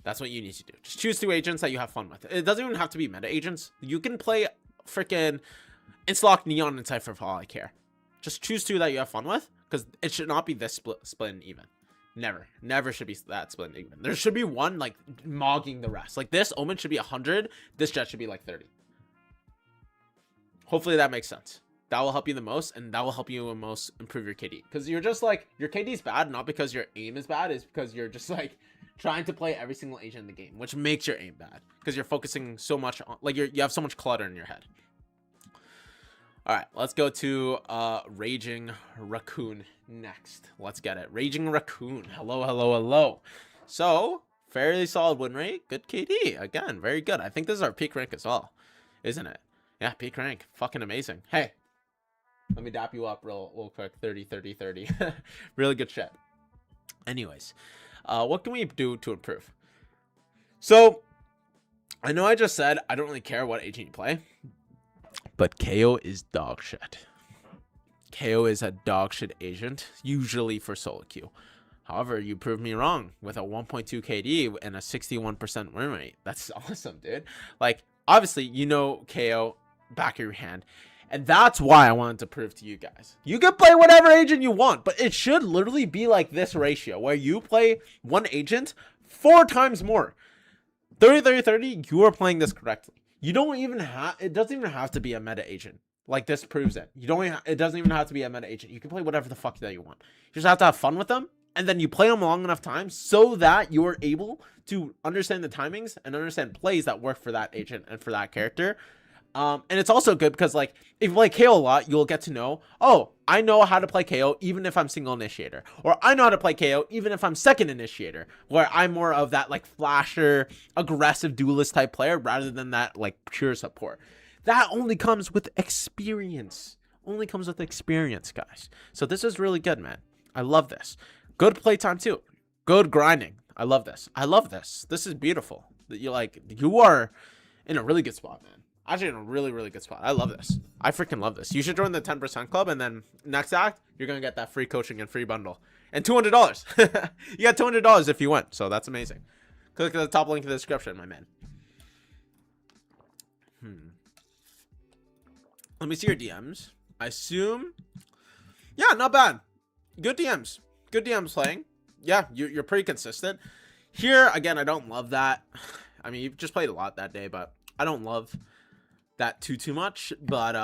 That's what you need to do. Just choose 2 agents that you have fun with. It doesn't even have to be meta agents. You can play freaking Instalock, Neon, and Cypher for all I care. Just choose 2 that you have fun with, because it should not be this split and even. Never should be that split and even. There should be one like mogging the rest. Like this Omen should be 100. This Jet should be like 30. Hopefully that makes sense. That will help you the most, and that will help you the most improve your KD. Because you're just like, your KD is bad, not because your aim is bad, it's because you're just like trying to play every single agent in the game, which makes your aim bad because you're focusing so much on, like, you have so much clutter in your head. All right, let's go to Raging Raccoon next. Let's get it. Raging Raccoon. Hello, hello, hello. So, fairly solid win rate. Good KD. Again, very good. I think this is our peak rank as well, isn't it? Yeah, peak rank. Fucking amazing. Hey, let me dap you up real quick. 30, 30, 30. Really good shit. Anyways, what can we do to improve? So, I know I just said I don't really care what agent you play, but KO is dog shit. KO is a dog shit agent, usually for solo queue. However, you proved me wrong with a 1.2 KD and a 61% win rate. That's awesome, dude. Like, obviously, you know KO, back of your hand. And that's why I wanted to prove to you guys. You can play whatever agent you want, but it should literally be like this ratio, where you play one agent 4 times more. 30, 30, 30, you are playing this correctly. You don't even have, it doesn't even have to be a meta agent. Like, this proves it. It doesn't even have to be a meta agent. You can play whatever the fuck that you want. You just have to have fun with them, and then you play them long enough time so that you are able to understand the timings and understand plays that work for that agent and for that character. And it's also good because, like, if you play KO a lot, you'll get to know, oh, I know how to play KO even if I'm single initiator, or I know how to play KO even if I'm second initiator, where I'm more of that, like, flasher, aggressive duelist type player rather than that, like, pure support. That only comes with experience. Only comes with experience, guys. So this is really good, man. I love this. Good playtime too. Good grinding. I love this. I love this. This is beautiful. You are in a really good spot, man. Actually, in a really, really good spot. I love this. I freaking love this. You should join the 10% club, and then next act, you're going to get that free coaching and free bundle. And $200. You got $200 if you win, so that's amazing. Click the top link in the description, my man. Let me see your DMs. I assume... Yeah, not bad. Good DMs. Good DMs playing. Yeah, you're pretty consistent. Here, again, I don't love that. I mean, you've just played a lot that day, but I don't love that too much. But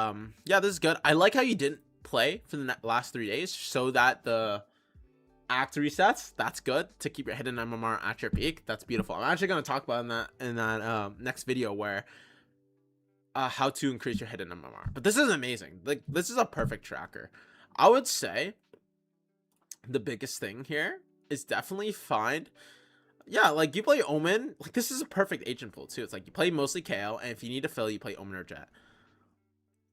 yeah, this is good. I like how you didn't play for the last 3 days so that the act resets. That's good to keep your hidden MMR at your peak. That's beautiful. I'm actually going to talk about in that next video where how to increase your hidden MMR. But this is amazing. Like, this is a perfect tracker. I would say the biggest thing here is definitely find, yeah, like, you play Omen. Like, this is a perfect agent pool too. It's like you play mostly KO, and if you need to fill, you play Omen or Jet.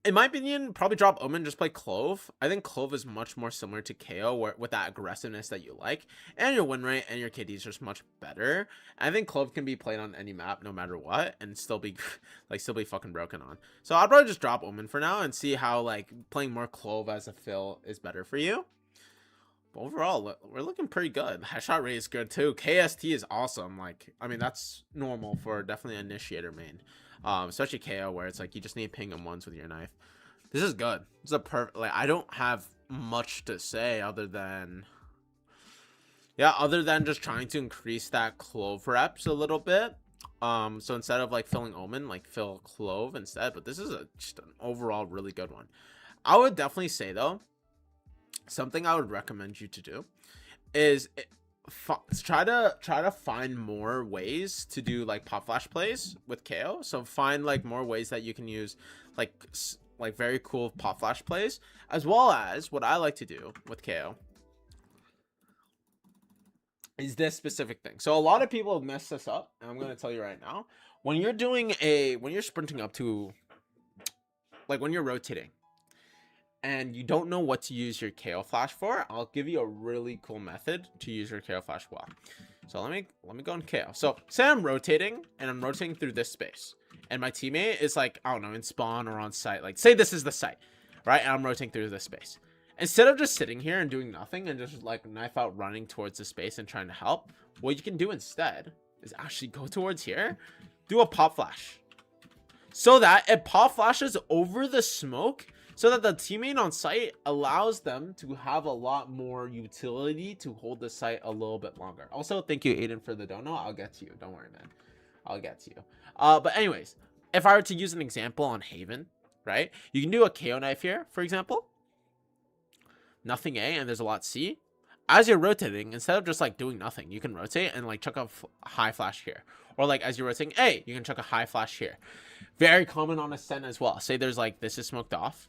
In my opinion, probably drop Omen, just play Clove. I think Clove is much more similar to KO with that aggressiveness that you like, and your win rate and your KD is just much better. I think Clove can be played on any map no matter what and still be fucking broken on. So I'll probably just drop Omen for now and see how, like, playing more Clove as a fill is better for you. But overall, we're looking pretty good. Headshot rate is good too. KST is awesome. Like, I mean, that's normal for definitely an initiator main. Especially KO, where it's like you just need to ping them once with your knife. This is good. This is a perfect, like, I don't have much to say other than just trying to increase that Clove reps a little bit. So instead of, like, filling Omen, like, fill Clove instead. But this is just an overall really good one. I would definitely say, though, something I would recommend you to do is try to find more ways to do, like, pop flash plays with KO. So find, like, more ways that you can use, like very cool pop flash plays, as well as what I like to do with KO is this specific thing. So a lot of people mess this up, and I'm going to tell you right now, when you're sprinting up to, like, when you're rotating and you don't know what to use your KO flash for, I'll give you a really cool method to use your KO flash well. So let me go in KO. So say I'm rotating and I'm rotating through this space, and my teammate is, like, I don't know, in spawn or on site. Like, say this is the site, right? And I'm rotating through this space. Instead of just sitting here and doing nothing and just, like, knife out running towards the space and trying to help, what you can do instead is actually go towards here, do a pop flash, so that it pop flashes over the smoke, so that the teammate on site allows them to have a lot more utility to hold the site a little bit longer. Also, thank you, Aiden, for the dono. I'll get to you. Don't worry, man. I'll get to you. But anyways, if I were to use an example on Haven, right? You can do a KO knife here, for example. Nothing A, and there's a lot C. as you're rotating, instead of just like doing nothing, you can rotate and like chuck a high flash here. Or like as you're rotating A, you can chuck a high flash here. Very common on Ascent as well. Say there's like, this is smoked off.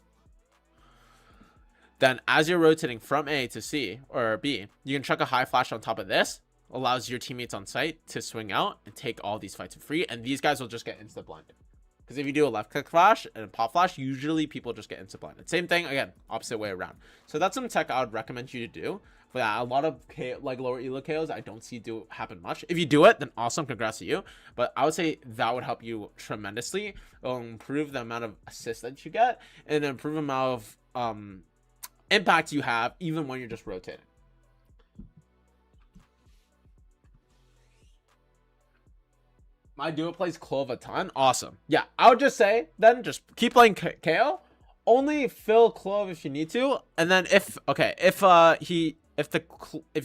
Then as you're rotating from A to C or B, you can chuck a high flash on top of this. Allows your teammates on site to swing out and take all these fights for free. And these guys will just get insta blinded. Because if you do a left click flash and a pop flash, usually people just get insta blinded. Same thing, again, opposite way around. So that's some tech I would recommend you to do. But a lot of like lower elo KOs I don't see do happen much. If you do it, then awesome, congrats to you. But I would say that would help you tremendously. It'll improve the amount of assists that you get and improve the amount of impact you have even when you're just rotating. My duo plays Clove a ton. Awesome. Yeah, I would just say then just keep playing KO. Only fill Clove if you need to, and then if you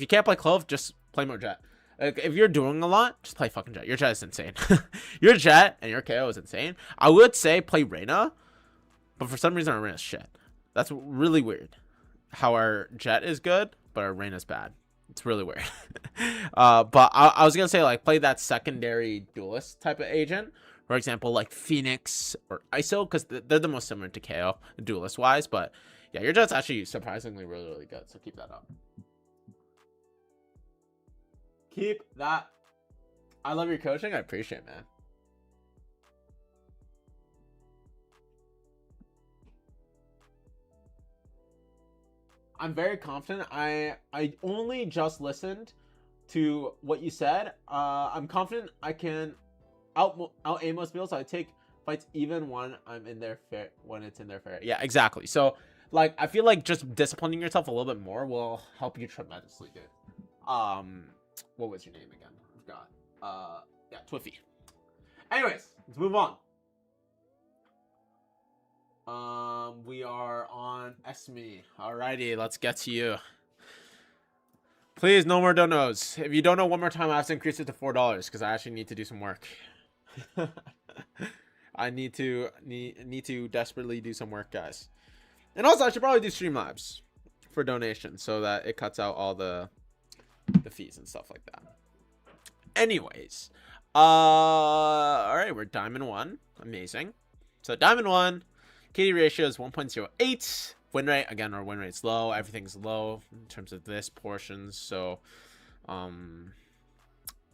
can't play Clove, just play more Jet. Like, if you're doing a lot, just play fucking Jet. Your Jet is insane. Your Jet and your KO is insane. I would say play Reyna, but for some reason our Reyna's shit. That's really weird. How our Jet is good, but our Reyna's bad. It's really weird. But I was gonna say, like, play that secondary duelist type of agent. For example, like Phoenix or ISO, because they're the most similar to KO duelist wise. But yeah, your Jet's actually surprisingly really, really good. So keep that up. Keep that. I love your coaching. I appreciate it, man. I'm very confident. I only just listened to what you said. I'm confident I can out aim most people, so I take fights even when I'm in their fair, when it's in their fair. Yeah, exactly. So like, I feel like just disciplining yourself a little bit more will help you tremendously, dude. What was your name again? I forgot. Yeah, Twiffy. Anyways, let's move on. We are on Esme. Alrighty, let's get to you. Please, no more donos. If you don't know one more time, I have to increase it to $4 because I actually need to do some work. I need to desperately do some work, guys. And also, I should probably do Streamlabs for donations so that it cuts out all the fees and stuff like that. Anyways, all right, we're Diamond 1. Amazing. So Diamond 1. KD ratio is 1.08. Win rate, again, our win rate's low. Everything's low in terms of this portion. So,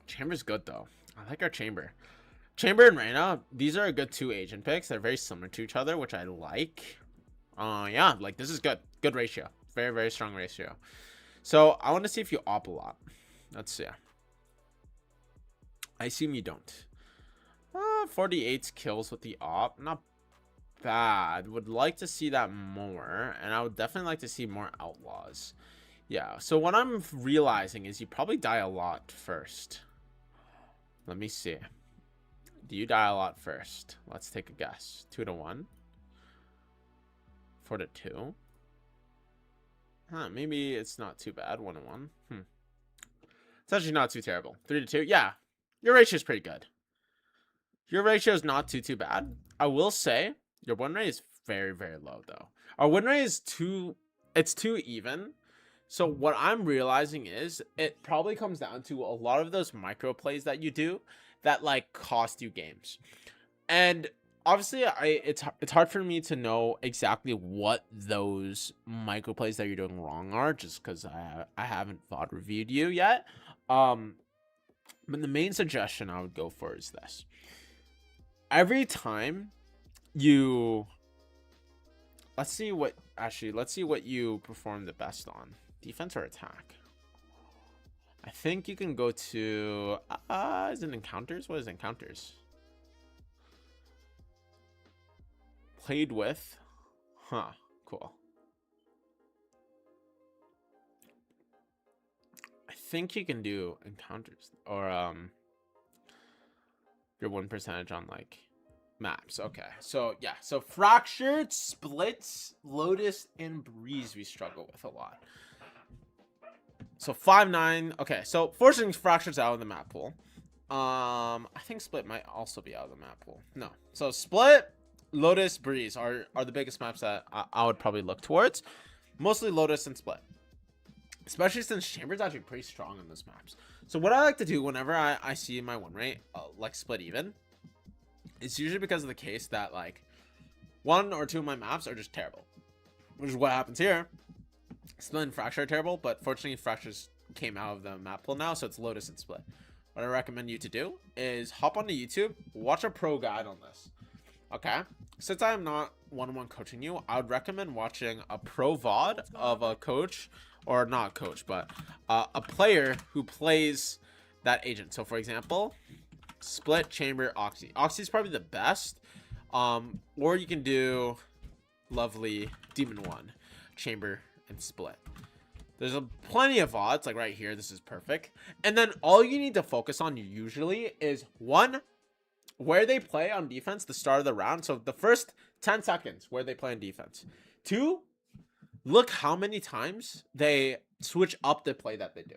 Chamber's good, though. I like our Chamber. Chamber and Reyna, these are a good 2 agent picks. They're very similar to each other, which I like. Yeah, like, this is good. Good ratio. Very, very strong ratio. So, I want to see if you op a lot. Let's see. I assume you don't. 48 kills with the op. Not bad. Would like to see that more, and I would definitely like to see more outlaws. Yeah, so what I'm realizing is you probably die a lot first. Let me see. Do you die a lot first? Let's take a guess. 2-1, 4-2. Maybe it's not too bad. 1-1. It's actually not too terrible. 3-2. Yeah, your ratio is pretty good. Your ratio is not too bad. I will say your win rate is very, very low, though. Our win rate is too even. So what I'm realizing is it probably comes down to a lot of those micro plays that you do that like cost you games. And obviously it's hard for me to know exactly what those micro plays that you're doing wrong are, just because I haven't VOD reviewed you yet. But the main suggestion I would go for is this. Every time you let's see what you perform the best on, defense or attack. I think you can go to is it encounters? What is encounters? Played with, cool. I think you can do encounters or your 1% on like maps. Okay, so yeah, so fractured, splits, lotus, and breeze we struggle with a lot. So 5-9. Okay, so fortunately fracture's out of the map pool. I think split might also be out of the map pool. No, so split, lotus, breeze are the biggest maps that I would probably look towards. Mostly lotus and split. especially since Chamber's actually pretty strong on those maps. So what I like to do whenever I see my win rate like split even, it's usually because of the case that like 1 or 2 of my maps are just terrible, which is what happens here. Split and Fracture are terrible, but fortunately Fractures came out of the map pool now, so it's Lotus and Split. What I recommend you to do is hop onto YouTube, watch a pro guide on this. Okay, since I am not one-on-one coaching you, I would recommend watching a pro VOD of a coach, or not coach, but a player who plays that agent. So for example, Split, Chamber, Oxy. Oxy is probably the best, or you can do lovely Demon 1, Chamber, and Split. There's plenty of VODs, like right here. This is perfect. And then all you need to focus on usually is 1, where they play on defense the start of the round. So the first 10 seconds where they play on defense. 2, look how many times they switch up the play that they do.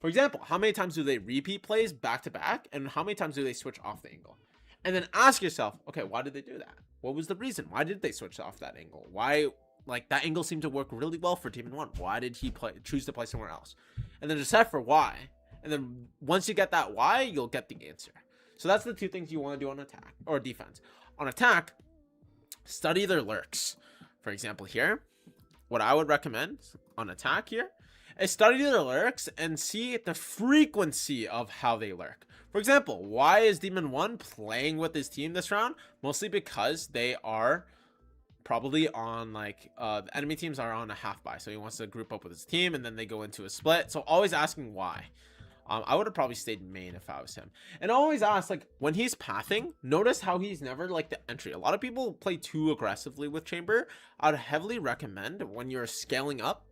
For example, how many times do they repeat plays back to back, and how many times do they switch off the angle? And then ask yourself, okay, why did they do that? What was the reason? Why did they switch off that angle? Why, like, that angle seemed to work really well for Demon 1. Why did he choose to play somewhere else? And then just set for why. And then once you get that why, you'll get the answer. So that's the 2 things you want to do on attack or defense. On attack, study their lurks. For example, here, what I would recommend on attack here is study their lurks and see the frequency of how they lurk. For example, why is Demon 1 playing with his team this round? Mostly because they are probably on like the enemy teams are on a half buy, so he wants to group up with his team and then they go into a split. So always asking why. I would have probably stayed main if I was him. And always ask, like, when he's pathing, notice how he's never like the entry. A lot of people play too aggressively with Chamber. I'd heavily recommend when you're scaling up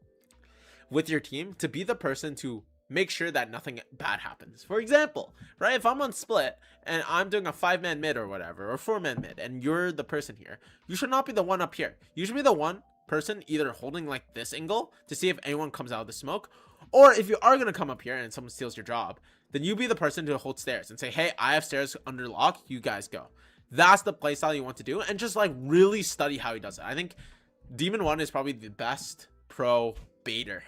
with your team to be the person to make sure that nothing bad happens. For example, right, if I'm on split and I'm doing a 5-man mid or whatever, or 4-man mid, and you're the person here, you should not be the one up here. You should be the one person either holding like this angle to see if anyone comes out of the smoke, or if you are going to come up here and someone steals your job, then you be the person to hold stairs and say, hey, I have stairs under lock, you guys go. That's the playstyle you want to do, and just like really study how he does it. I think Demon 1 is probably the best pro baiter.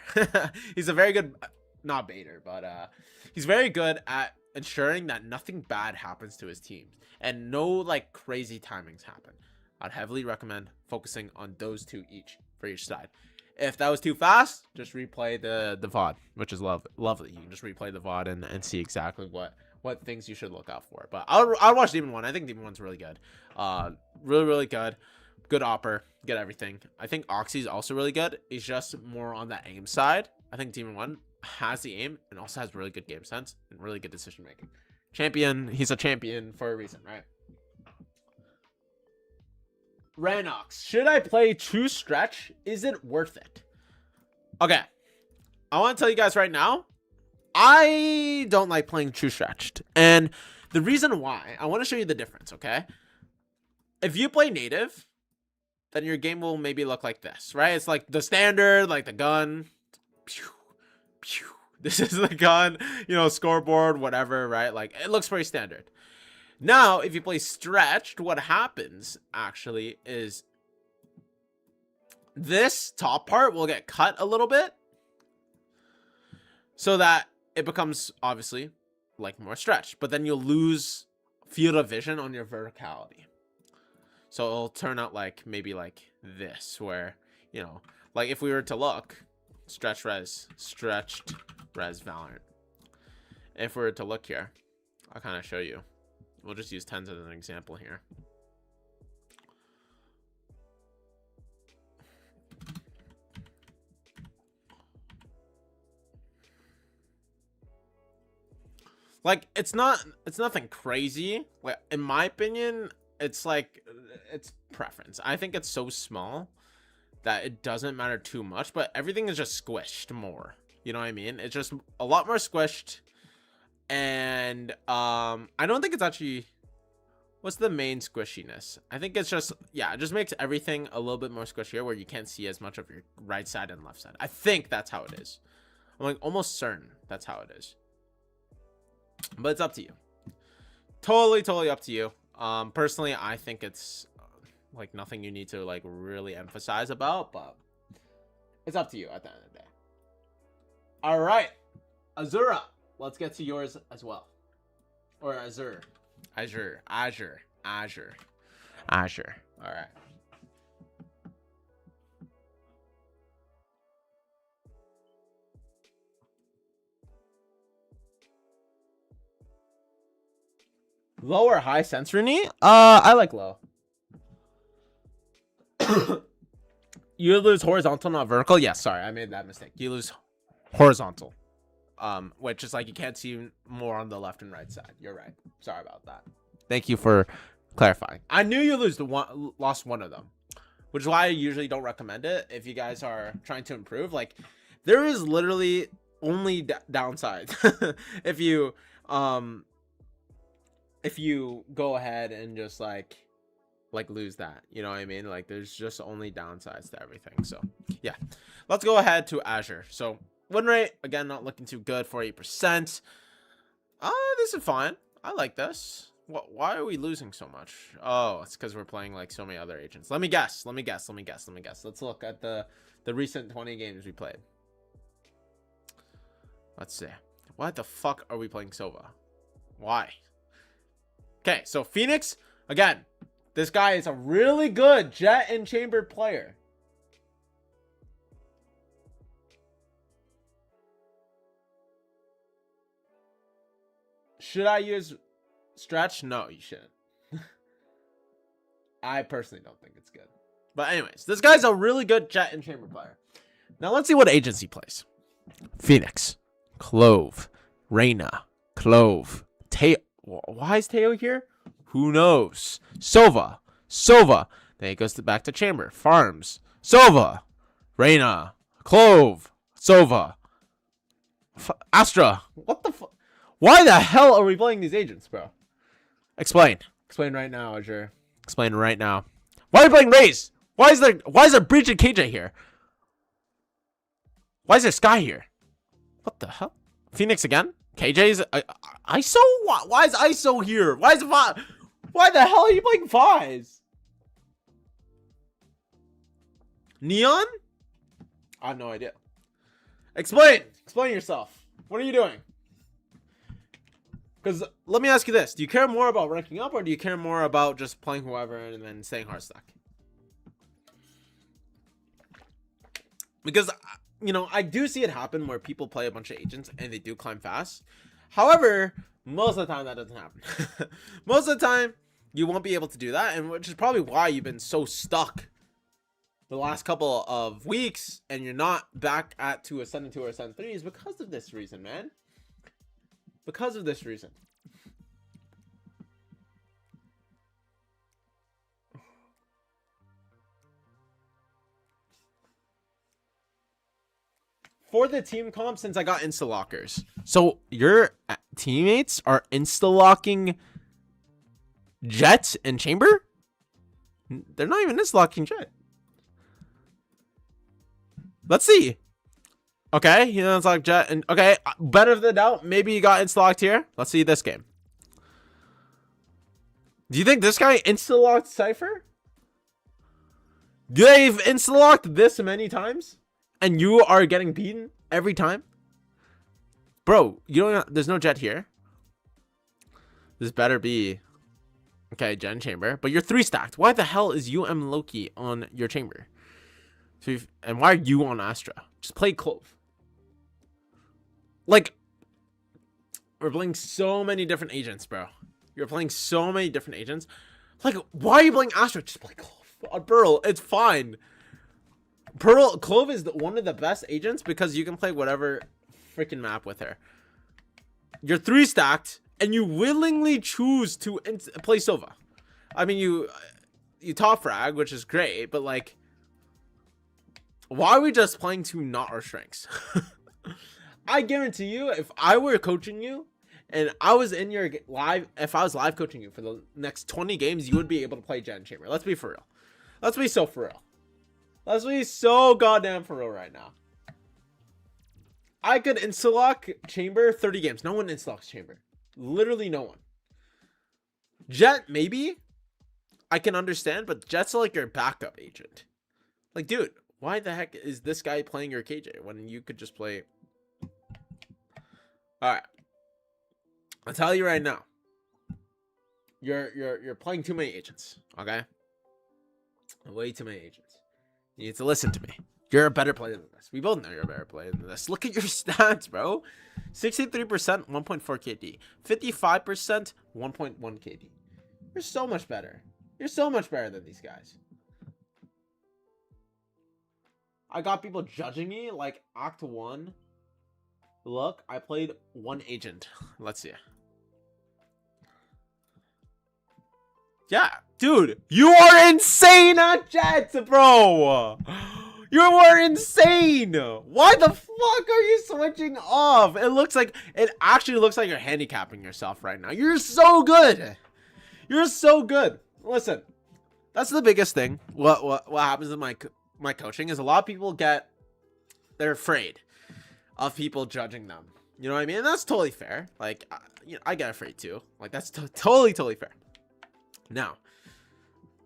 He's a very good, not baiter, but he's very good at ensuring that nothing bad happens to his teams and no like crazy timings happen. I'd heavily recommend focusing on those 2 each for each side. If that was too fast, just replay the VOD, which is lovely. You can just replay the VOD and see exactly what things you should look out for. But I'll watch Demon 1. I think Demon 1's really good. Really good. Good opper. Good everything. I think Oxy's also really good. He's just more on the aim side. I think Demon 1 has the aim and also has really good game sense and really good decision making. Champion. He's a champion for a reason, right? Ranox, should I play True Stretch? Is it worth it? Okay, I want to tell you guys right now, I don't like playing True Stretched. And the reason why, I want to show you the difference, okay? If you play native, then your game will maybe look like this, right? It's like the standard, like the gun. Pew, pew. This is the gun, you know, scoreboard, whatever, right? Like, it looks pretty standard. Now, if you play stretched, what happens actually is this top part will get cut a little bit so that it becomes obviously like more stretched, but then you'll lose field of vision on your verticality. So it'll turn out like maybe like this, where, you know, like if we were to look stretched res Valorant. If we were to look here, I'll kind of show you. We'll just use 10s as an example here. Like, it's nothing crazy. Like, in my opinion, it's like, it's preference. I think it's so small that it doesn't matter too much, but everything is just squished more. You know what I mean? It's just a lot more squished. And I don't think it's actually, what's the main squishiness? I think it's just, yeah, it just makes everything a little bit more squishier where you can't see as much of your right side and left side. I think that's how it is. I'm like almost certain that's how it is. But it's up to you. Totally up to you. Personally, I think it's like nothing you need to like really emphasize about, but it's up to you at the end of the day. All right, Azura. Let's get to yours as well. Or Azure. Azure. All right. Low or high sensory knee? I like low. You lose horizontal, not vertical. Yes, sorry, I made that mistake. You lose horizontal, which is like you can't see more on the left and right side. You're right. Sorry about that. Thank you for clarifying. I knew you lost one of them, which is why I usually don't recommend it if you guys are trying to improve. Like, there is literally only downside if you go ahead and just like lose that, you know what I mean? Like, there's just only downsides to everything. So yeah, let's go ahead to Azure. So win rate, again, not looking too good, 48%. This is fine. I like this. Why are we losing so much? Oh, it's because we're playing like so many other agents. Let me guess. Let's look at the recent 20 games we played. Let's see. Why the fuck are we playing Sova? Why? Okay, so Phoenix, again, this guy is a really good Jet and Chamber player. Should I use Stretch? No, you shouldn't. I personally don't think it's good. But anyways, this guy's a really good Jet and Chamber player. Now let's see what agency plays. Phoenix, Clove, Reyna, Clove, Teo. Why is Teo here? Who knows? Sova. Then he goes back to Chamber. Farms. Sova. Reyna. Clove. Sova. Astra. What the fuck? Why the hell are we playing these agents, bro? Explain. Explain right now, Azure. Explain right now. Why are we playing Raze? Why is there Breach and KJ here? Why is there Sky here? What the hell? Phoenix again? KJ's ISO? Why is ISO here? Why the hell are you playing Fives? Neon? I have no idea. Explain yourself. What are you doing? Because let me ask you this. Do you care more about ranking up, or do you care more about just playing whoever and then staying hard stack? Because, you know, I do see it happen where people play a bunch of agents and they do climb fast. However, most of the time that doesn't happen. Most of the time, you won't be able to do that, and which is probably why you've been so stuck the last couple of weeks and you're not back to Ascendant 2 or Ascendant 3 is because of this reason, man. Because of this reason. For the team comp, since I got insta lockers, so your teammates are insta locking Jet and Chamber. They're not even insta locking Jet. Let's see. Okay, he insta locked Jet, and okay, better than doubt, maybe you got insta locked here. Let's see this game. Do you think this guy insta locked Cypher? They've insta locked this many times? And you are getting beaten every time? Bro, you don't. There's no Jet here. This better be. Okay, Jen Chamber. But you're 3 stacked. Why the hell is UM Loki on your Chamber? So and why are you on Astra? Just play Clove. Like, we're playing so many different agents, bro. You're playing so many different agents. Like, why are you playing Astra? Just play Clove. On Pearl, it's fine. Clove is one of the best agents because you can play whatever freaking map with her. You're 3 stacked and you willingly choose to play Sova. I mean, you top frag, which is great, but like, why are we just playing to not our strengths? I guarantee you, if I were coaching you and I was in your if I was live coaching you for the next 20 games, you would be able to play Jen Chamber. Let's be for real. Let's be so for real. Let's be so goddamn for real right now. I could insta-lock Chamber 30 games. No one insta-locks Chamber. Literally no one. Jet, maybe. I can understand, but Jet's like your backup agent. Like, dude, why the heck is this guy playing your KJ when you could just play All right. I'll tell you right now. You're playing too many agents, okay? Way too many agents. You need to listen to me. You're a better player than this. We both know you're a better player than this. Look at your stats, bro. 63%, 1.4 KD. 55%, 1.1 KD. You're so much better. You're so much better than these guys. I got people judging me like Act 1. Look, I played one agent. Let's see. Yeah, dude, you are insane at Jets, bro. You are insane. Why the fuck are you switching off? It actually looks like you're handicapping yourself right now. You're so good. You're so good. Listen, that's the biggest thing. What happens in my coaching is a lot of people they're afraid of people judging them. You know what I mean? And that's totally fair. Like, I get afraid too. Like, that's totally fair. Now,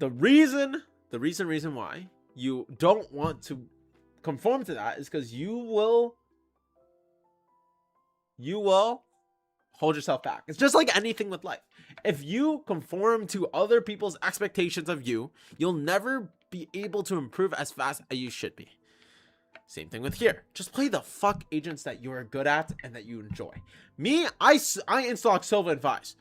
the reason why you don't want to conform to that is because you will hold yourself back. It's just like anything with life. If you conform to other people's expectations of you, you'll never be able to improve as fast as you should be. Same thing with here. Just play the fuck agents that you are good at and that you enjoy. Me, I install Silva and Vise.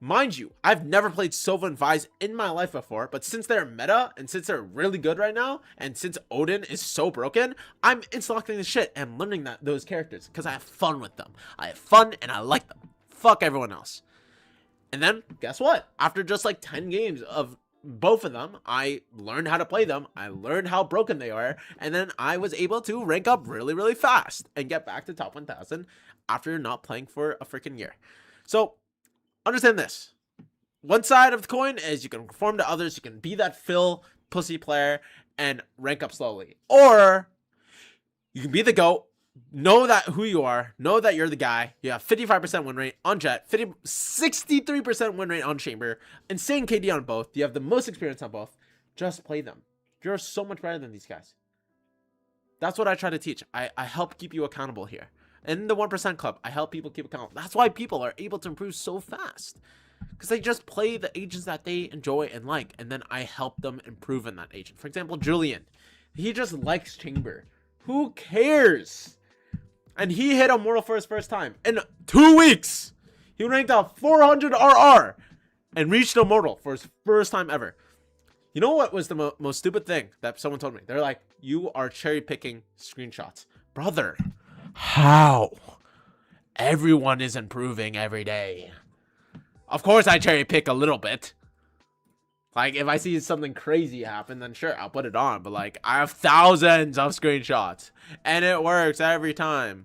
Mind you, I've never played Sova and Vise in my life before, but since they're meta, and since they're really good right now, and since Odin is so broken, I'm insta-locking the shit and learning those characters, because I have fun with them. I have fun, and I like them. Fuck everyone else. And then, guess what? After just like 10 games of both of them, I learned how to play them, I learned how broken they are, and then I was able to rank up really, really fast, and get back to top 1000 after not playing for a freaking year. So, understand this. One side of the coin is you can conform to others. You can be that Phil pussy player and rank up slowly. Or you can be the GOAT. Know that who you are. Know that you're the guy. You have 55% win rate on Jet. 63% win rate on Chamber. Insane KD on both. You have the most experience on both. Just play them. You're so much better than these guys. That's what I try to teach. I help keep you accountable here. In the 1% club, I help people keep account. That's why people are able to improve so fast. Because they just play the agents that they enjoy and like. And then I help them improve in that agent. For example, Julian. He just likes Chamber. Who cares? And he hit Immortal for his first time. In 2 weeks. He ranked out 400 RR. And reached Immortal for his first time ever. You know what was the most stupid thing that someone told me? They're like, you are cherry picking screenshots. Brother. How? Everyone is improving every day. Of course I cherry pick a little bit. Like, if I see something crazy happen, then sure, I'll put it on. But like, I have thousands of screenshots. And it works every time.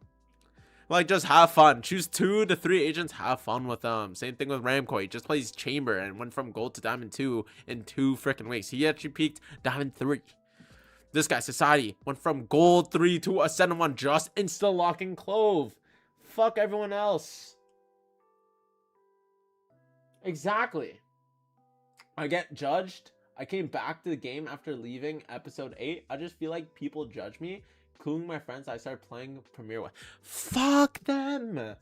Like, just have fun. Choose 2 to 3 agents, have fun with them. Same thing with Ramco. He just plays Chamber and went from Gold to Diamond 2 in 2 freaking weeks. He actually peaked Diamond 3. This guy, Society, went from Gold 3 to Ascendant 1, just insta-locking Clove. Fuck everyone else. Exactly. I get judged. I came back to the game after leaving episode 8. I just feel like people judge me, including my friends I started playing Premiere with. Fuck them.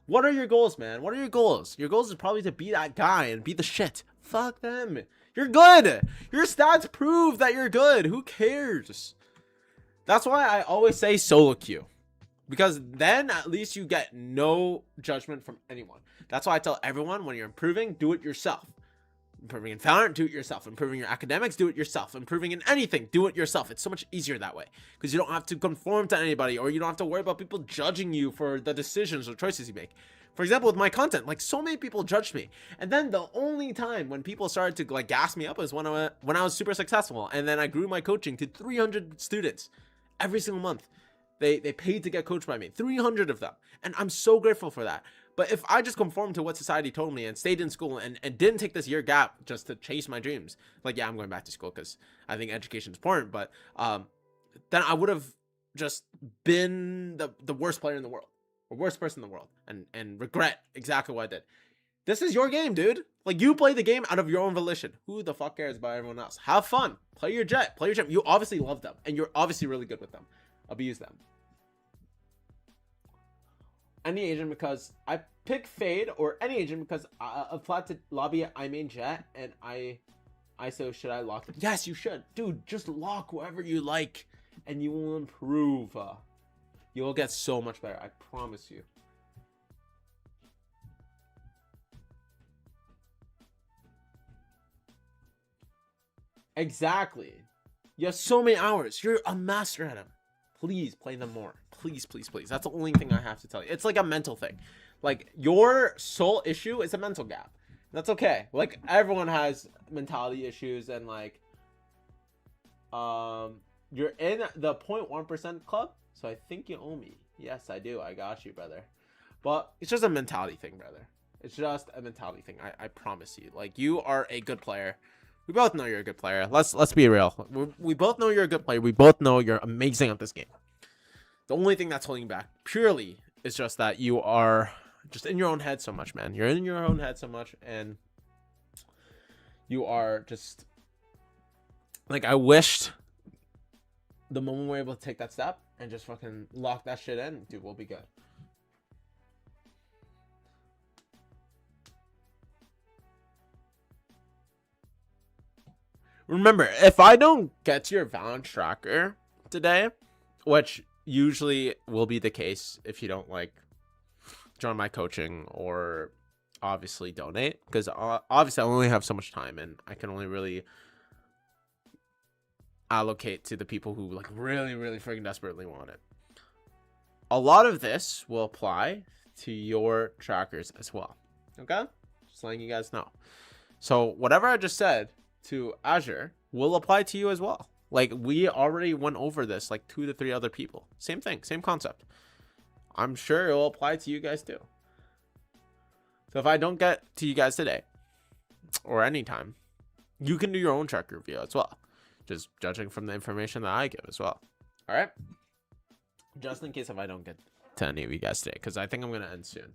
What are your goals, man? What are your goals? Your goals is probably to be that guy and be the shit. Fuck them. You're good. Your stats prove that you're good. Who cares? That's why I always say solo queue. Because then at least you get no judgment from anyone. That's why I tell everyone, when you're improving, do it yourself. Improving in Valorant, do it yourself. Improving your academics, do it yourself. Improving in anything, do it yourself. It's so much easier that way. Because you don't have to conform to anybody, or you don't have to worry about people judging you for the decisions or choices you make. For example, with my content, like, so many people judged me. And then the only time when people started to like gas me up is when I was super successful. And then I grew my coaching to 300 students every single month. They paid to get coached by me, 300 of them. And I'm so grateful for that. But if I just conformed to what society told me and stayed in school and didn't take this year gap just to chase my dreams, like, yeah, I'm going back to school because I think education is important, but then I would have just been the worst player in the world, or worst person in the world, and regret exactly what I did. This is your game, dude. Like, you play the game out of your own volition. Who the fuck cares about everyone else? Have fun. Play your Jet. Play your Jet. You obviously love them, and you're obviously really good with them. Abuse them. any agent because I pick Fade, or any agent because I flat to lobby I main Jet, and ISO, should I lock them? Yes, you should. Dude, just lock whoever you like and you will improve. You'll get so much better, I promise you. Exactly. You have so many hours. You're a master at them. Please play them more. Please, please, please. That's the only thing I have to tell you. It's like a mental thing. Like, your sole issue is a mental gap. That's okay. Like, everyone has mentality issues, and like, you're in the 0.1% club, so I think you owe me. Yes, I do. I got you, brother. But it's just a mentality thing, brother. It's just a mentality thing. I promise you. Like, you are a good player. We both know you're a good player. Let's be real. We both know you're a good player. We both know you're amazing at this game. The only thing that's holding you back purely is just that you are just in your own head so much, man. You're in your own head so much, and you are just like, I wished the moment we're able to take that step and just fucking lock that shit in, dude, we'll be good. Remember, if I don't get to your Valorant tracker today, which usually will be the case if you don't like join my coaching or obviously donate, because obviously I only have so much time and I can only really allocate to the people who like really freaking desperately want it. A lot of this will apply to your trackers as well. Okay, just letting you guys know. So whatever I just said to Azure will apply to you as well. Like, we already went over this like 2 to 3 other people. Same thing, same concept. I'm sure it will apply to you guys too. So if I don't get to you guys today or anytime, you can do your own tracker review as well, just judging from the information that I give as well. All right, just in case if I don't get to any of you guys today, because I think I'm gonna end soon,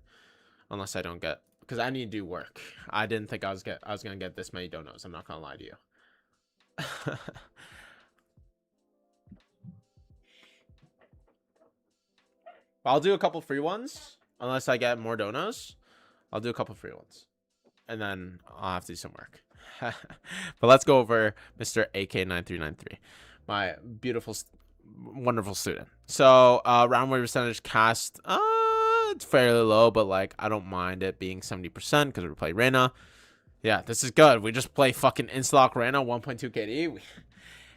unless I don't get, because I need to do work. I didn't think I was gonna get this many donuts. I'm not gonna lie to you. I'll do a couple free ones unless I get more donuts. I'll do a couple free ones, and then I'll have to do some work. But let's go over Mr. AK9393, my beautiful, wonderful student. So round win percentage cast, it's fairly low, but like, I don't mind it being 70% because we play Reyna. Yeah, this is good. We just play fucking Instalock Reyna, 1.2 KD.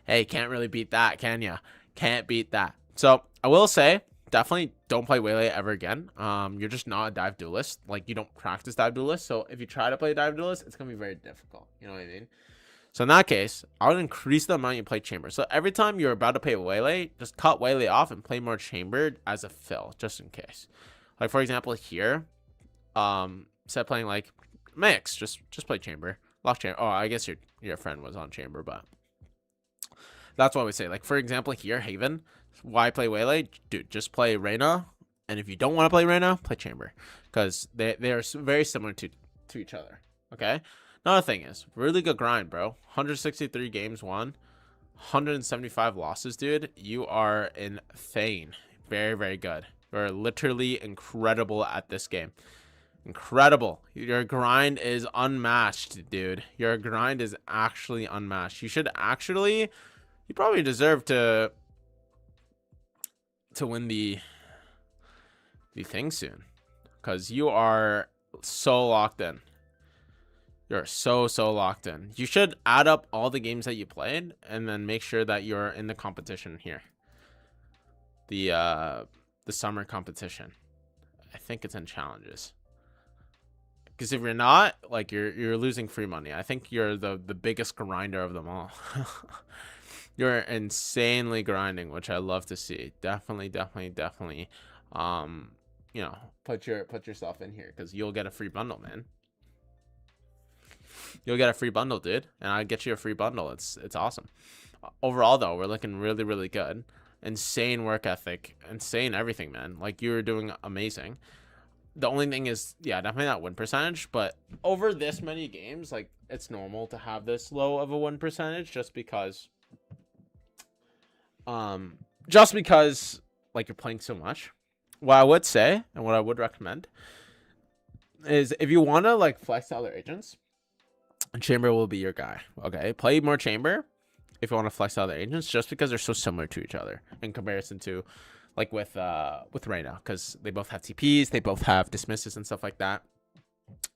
Hey, can't really beat that, can ya? Can't beat that. So I will say, definitely don't play Waylay ever again. You're just not a dive duelist. Like, you don't practice dive duelist. So if you try to play dive duelist, it's gonna be very difficult. You know what I mean? So in that case, I would increase the amount you play chamber. So every time you're about to play Waylay, just cut Waylay off and play more chamber as a fill, just in case. Like, for example, here, instead of playing like mix, just play chamber, lock chamber. Oh, I guess your friend was on chamber, but that's what we say. Like, for example, here, Haven, why play Waylay? Dude, just play Reyna, and if you don't want to play Reyna, play chamber, because they are very similar to each other. Okay. Another thing is, really good grind, bro. 163 games won, 175 losses, dude. You are insane. Very, very good. You're literally incredible at this game. Incredible. Your grind is unmatched, dude. Your grind is actually unmatched. You probably deserve to win the thing soon, because you are so locked in. You're so locked in. You should add up all the games that you played and then make sure that you're in the competition here. The summer competition. I think it's in challenges. Because if you're not, like, you're losing free money. I think you're the biggest grinder of them all. You're insanely grinding, which I love to see. Definitely. You know, put yourself in here, because you'll get a free bundle, man. You'll get a free bundle, dude, and I get you a free bundle. It's awesome. Overall, though, we're looking really good. Insane work ethic, insane everything, man. Like, you're doing amazing. The only thing is, yeah, definitely not win percentage, but over this many games, like, it's normal to have this low of a win percentage, just because like, you're playing so much. what I would say and what I would recommend is if you want to like flex other agents, Chamber will be your guy. Okay, play more Chamber if you want to flex other agents, just because they're so similar to each other in comparison to like with Reyna, because they both have TPs, they both have dismisses and stuff like that.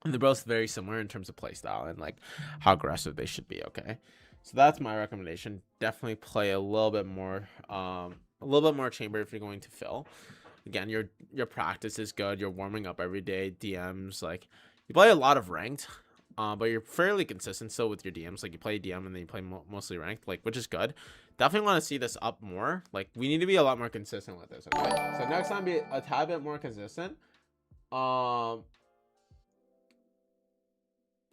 And they're both very similar in terms of playstyle and like how aggressive they should be. Okay, so that's my recommendation. Definitely play a little bit more Chamber if you're going to fill. Again, your practice is good. You're warming up every day. DMs, like you play a lot of ranked, but you're fairly consistent still with your DMs. Like you play DM and then you play mostly ranked, like, which is good. Definitely want to see this up more. Like we need to be a lot more consistent with this. Okay, so next time be a tad bit more consistent.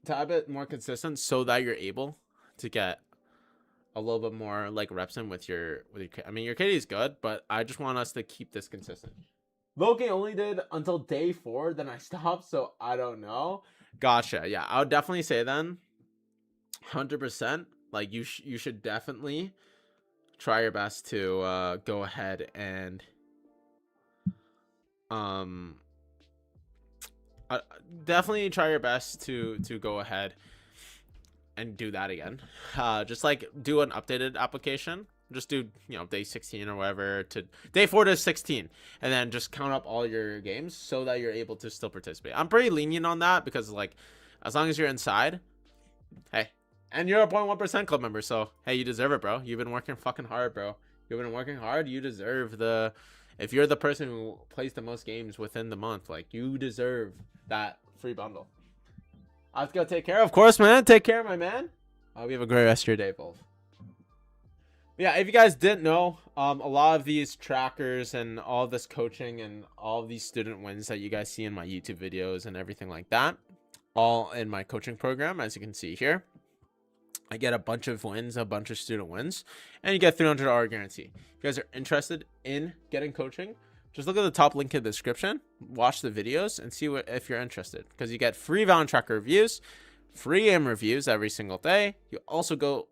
Tad bit more consistent so that you're able to get a little bit more like reps in with your I mean your KD is good, but I just want us to keep this consistent. Loki only did until day 4, then I stopped, so I don't know. Gotcha. Yeah, I would definitely say then 100%. Like you should definitely try your best to go ahead and definitely try your best to go ahead and do that again. Just like do an updated application. Just do, you know, day 16 or whatever to day 4 to 16, and then just count up all your games so that you're able to still participate. I'm pretty lenient on that because like as long as you're inside, hey, and you're a 0.1% club member, so hey, you deserve it, bro. You've been working fucking hard, bro. You've been working hard. You deserve the, if you're the person who plays the most games within the month, like you deserve that free bundle. I have to go take care. Of course, man. Take care, my man. I hope you have a great rest of your day, both. Yeah, if you guys didn't know, a lot of these trackers and all this coaching and all of these student wins that you guys see in my YouTube videos and everything like that, all in my coaching program, as you can see here. I get a bunch of wins, a bunch of student wins, and you get $300 guarantee. If you guys are interested in getting coaching, just look at the top link in the description, watch the videos, and see if you're interested. Because you get free Valorant tracker reviews, free aim reviews every single day. You also go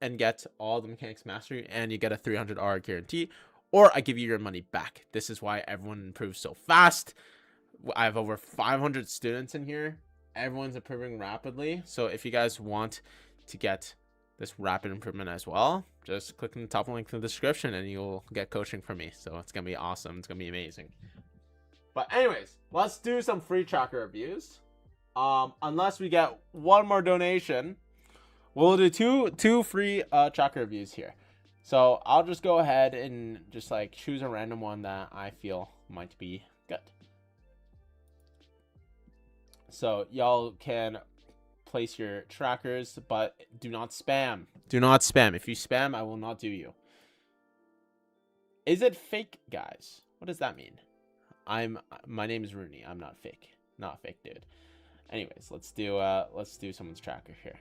and get all the mechanics mastery, and you get a $300 guarantee, or I give you your money back. This is why everyone improves so fast. I have over 500 students in here. Everyone's improving rapidly. So if you guys want to get this rapid improvement as well, just click on the top link in the description and you'll get coaching from me. So it's gonna be awesome. It's gonna be amazing. But anyways, let's do some free tracker reviews. Unless we get one more donation, we'll do two free tracker reviews here. So I'll just go ahead and just like choose a random one that I feel might be good. So y'all can place your trackers, but do not spam. Do not spam. If you spam, I will not do you. Is it fake, guys? What does that mean? My name is Rooney. I'm not fake. Not fake, dude. Anyways, let's do someone's tracker here.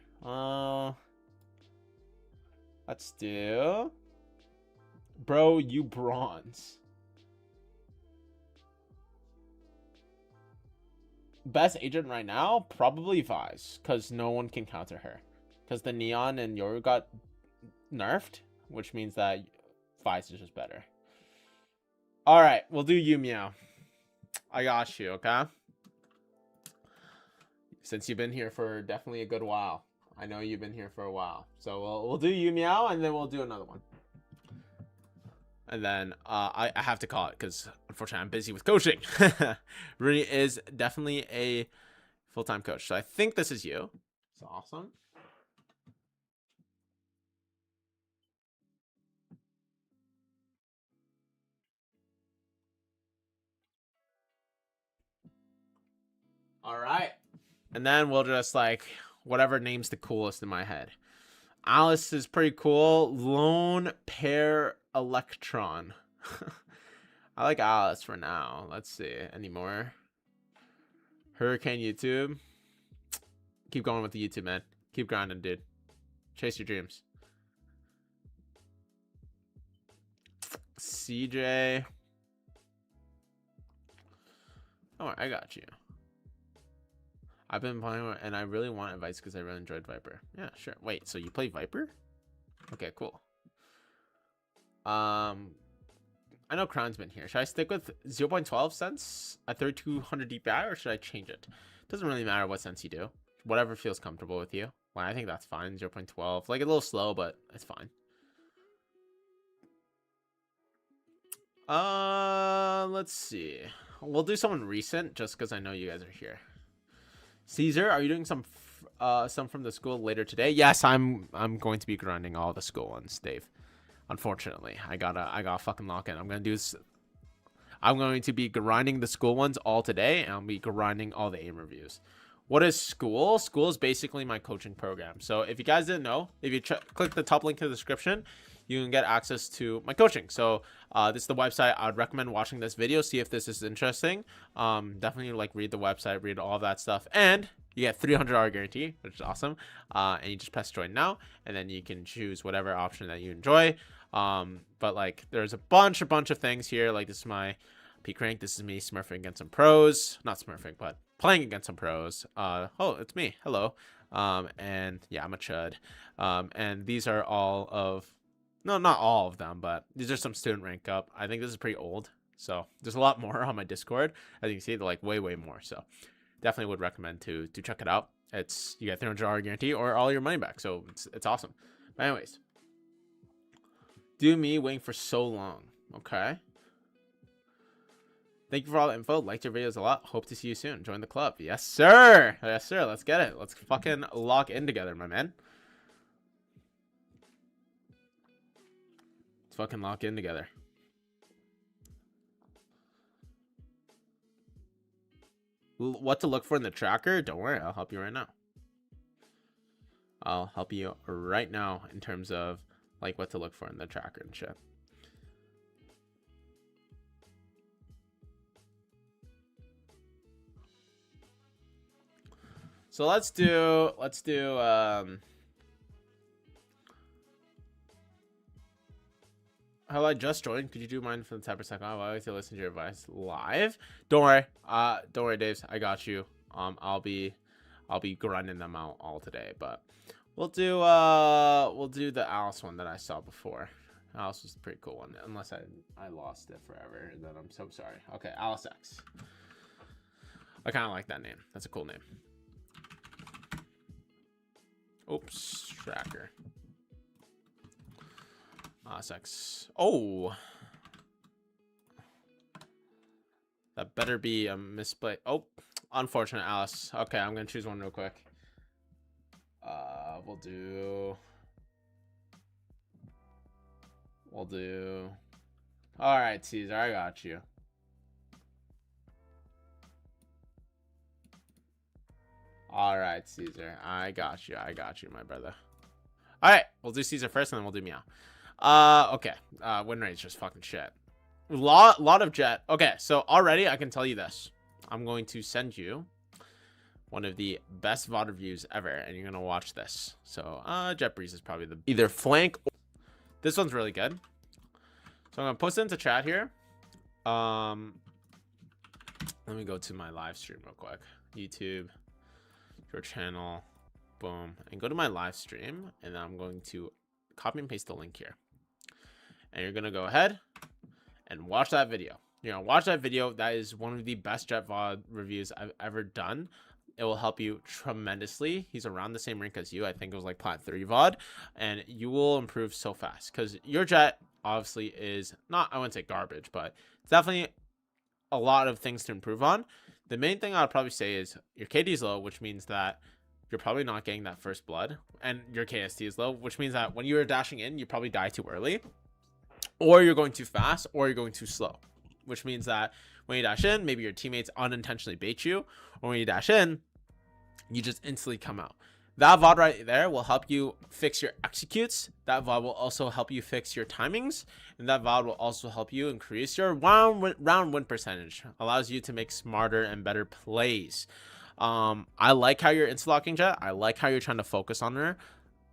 Let's do bro, you bronze. Best agent right now, probably Vice, because no one can counter her. Because the Neon and Yoru got nerfed, which means that Vice is just better. Alright, we'll do Yumiao. I got you, okay? Since you've been here for definitely a good while. I know you've been here for a while. So we'll do Yumiao, and then we'll do another one. And then I have to call it because unfortunately I'm busy with coaching. Rooney is definitely a full-time coach. So I think this is you. It's awesome. All right. And then we'll just like whatever name's the coolest in my head. Alice is pretty cool. Lone Pair Electron. I like Alice for now. Let's see. Any more? Hurricane YouTube. Keep going with the YouTube, man. Keep grinding, dude. Chase your dreams. CJ. Oh, I got you. I've been playing and I really want advice because I really enjoyed Viper. Yeah, sure. Wait, so you play Viper? Okay, cool. I know Crown's been here. Should I stick with 0.12 cents at 3200 DPI, or should I change it? Doesn't really matter what cents you do. Whatever feels comfortable with you. Well, I think that's fine. 0.12. Like a little slow, but it's fine. Let's see. We'll do someone recent just because I know you guys are here. Caesar, are you doing some from the school later today? Yes, I'm going to be grinding all the school ones, Dave. Unfortunately, I gotta fucking lock in. I'm going to be grinding the school ones all today, and I'll be grinding all the aim reviews. What is school? School is basically my coaching program. So if you guys didn't know, if you click the top link in the description, you can get access to my coaching. So this is the website. I would recommend watching this video, see if this is interesting. Definitely like read the website, read all of that stuff, and you get $300 guarantee, which is awesome. And you just press join now, and then you can choose whatever option that you enjoy. But like there's a bunch of things here. Like this is my peak rank. This is me smurfing against some pros. Not smurfing, but playing against some pros. Oh, it's me. Hello. And yeah, I'm a chud. And these are all of, no, not all of them, but these are some student rank up. I think this is pretty old. So there's a lot more on my Discord. As you can see, they're like way more. So definitely would recommend to check it out. It's, you get $300 guarantee or all your money back. So it's awesome. But anyways, do me waiting for so long. Okay. Thank you for all the info. Liked your videos a lot. Hope to see you soon. Join the club. Yes, sir. Yes, sir. Let's get it. Let's fucking lock in together, my man. Let's fucking lock in together. What to look for in the tracker? Don't worry. I'll help you right now. I'll help you right now in terms of like what to look for in the tracker and shit. So let's do how I just joined. Could you do mine for the 10% off? I like to listen to your advice live. Don't worry, Dave. I got you. I'll be grinding them out all today, but we'll do the Alice one that I saw before. Alice was a pretty cool one, unless I lost it forever, and then I'm so sorry. Okay, Alice X. I kind of like that name. That's a cool name. Oops, tracker. Alice X. Oh, that better be a misplay. Oh, unfortunate, Alice. Okay, I'm gonna choose one real quick. We'll do. All right, Caesar, I got you. All right, Caesar, I got you, my brother. All right, we'll do Caesar first, and then we'll do Meow. Okay. Win rate's just fucking shit. Lot of Jet. Okay, so already I can tell you this. I'm going to send you one of the best VOD reviews ever, and you're gonna watch this. So Jet Breeze is probably the either flank or this one's really good. So I'm gonna post it into chat here. Let me go to my live stream real quick. YouTube, your channel, boom, and go to my live stream, and then I'm going to copy and paste the link here. And you're gonna go ahead and watch that video. You're gonna watch that video. That is one of the best Jet VOD reviews I've ever done. It will help you tremendously. He's around the same rank as you. I think it was like Plat 3 VOD. And you will improve so fast. Because your Jet obviously is not, I wouldn't say garbage, but it's definitely a lot of things to improve on. The main thing I'd probably say is your KD is low, which means that you're probably not getting that first blood. And your KST is low, which means that when you're dashing in, you probably die too early. Or you're going too fast, or you're going too slow. Which means that when you dash in, maybe your teammates unintentionally bait you, or when you dash in, you just instantly come out. That VOD right there will help you fix your executes. That VOD will also help you fix your timings, and that VOD will also help you increase your round win percentage. Allows you to make smarter and better plays. I like how you're insta-locking Jet. I like how you're trying to focus on her.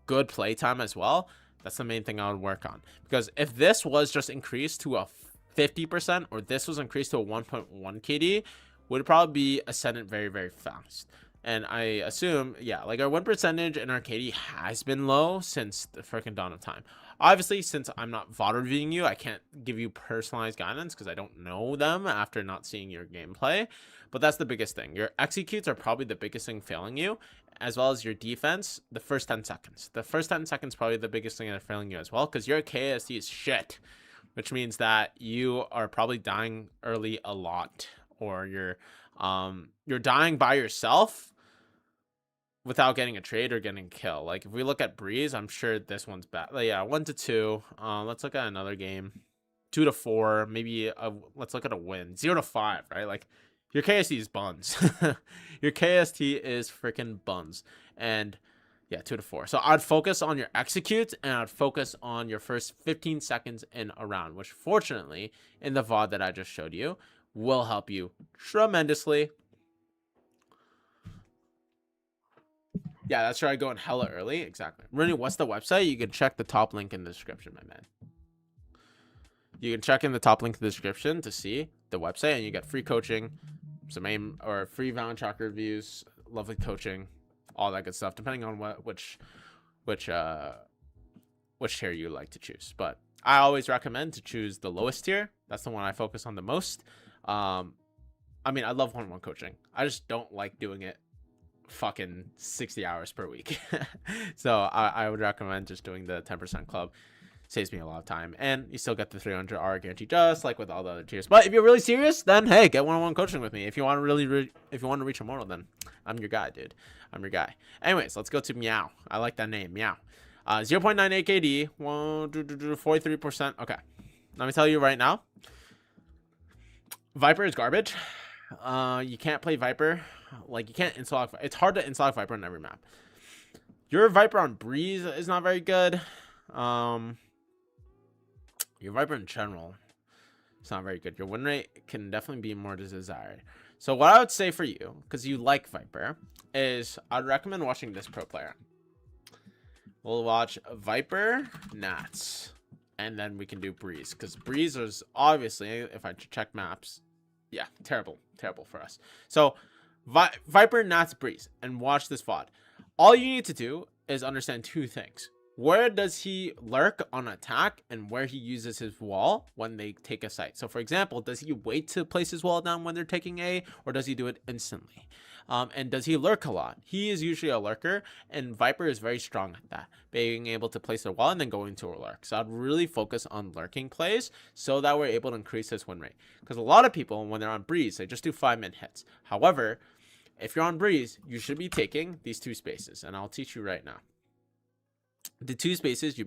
Good play time as well. That's the main thing I would work on, because if this was just increased to a 50% or this was increased to a 1.1 KD, would probably be Ascendant very fast. And I assume, yeah, like our win percentage in our KD has been low since the freaking dawn of time. Obviously, since I'm not VOD reviewing you, I can't give you personalized guidance because I don't know them after not seeing your gameplay. But that's the biggest thing. Your executes are probably the biggest thing failing you, as well as your defense, the first 10 seconds. The first 10 seconds probably the biggest thing that failing you as well, because your KST is shit, which means that you are probably dying early a lot, or you're dying by yourself without getting a trade or getting a kill. Like if we look at Breeze, I'm sure this one's bad. Like, yeah, 1-2. Let's look at another game. 2-4. Maybe let's look at a win. 0-5. Right? Like your KST is buns. Your KST is freaking buns. And yeah, 2-4. So I'd focus on your executes and I'd focus on your first 15 seconds in a round, which fortunately in the VOD that I just showed you will help you tremendously. Yeah, that's right. Going hella early. Exactly. Rooney, what's the website? You can check the top link in the description, my man. You can check in the top link in the description to see the website, and you get free coaching, some aim or free Valorant tracker reviews, lovely coaching, all that good stuff, depending on which tier you like to choose. But I always recommend to choose the lowest tier. That's the one I focus on the most. I mean, I love one-on-one coaching. I just don't like doing it fucking 60 hours per week. So I would recommend just doing the 10% club. Saves me a lot of time, and you still get the 300 hour guarantee, just like with all the other tiers. But if you're really serious, then hey, get one-on-one coaching with me. If you want to if you want to reach Immortal, then I'm your guy, dude. I'm your guy. Anyways, let's go to Meow. I like that name, Meow. 0.98 KD, 43%. Okay, let me tell you right now, Viper is garbage. You can't play Viper. Like, you can't install. It's hard to install Viper on every map. Your Viper on Breeze is not very good. Your Viper in general, it's not very good. Your win rate can definitely be more desired. So what I would say for you, because you like Viper, is I'd recommend watching this pro player. We'll watch Viper, Nats, and then we can do Breeze. Because Breeze is obviously, if I check maps, yeah, terrible for us. So Viper, Nats, Breeze, and watch this VOD. All you need to do is understand two things. Where does he lurk on attack, and where he uses his wall when they take a site. So for example, does he wait to place his wall down when they're taking A, or does he do it instantly? And does he lurk a lot? He is usually a lurker, and Viper is very strong at that, being able to place a wall and then go into a lurk. So I'd really focus on lurking plays so that we're able to increase his win rate. Because a lot of people, when they're on Breeze, they just do 5-min hits. However, if you're on Breeze, you should be taking these two spaces, and I'll teach you right now. The two spaces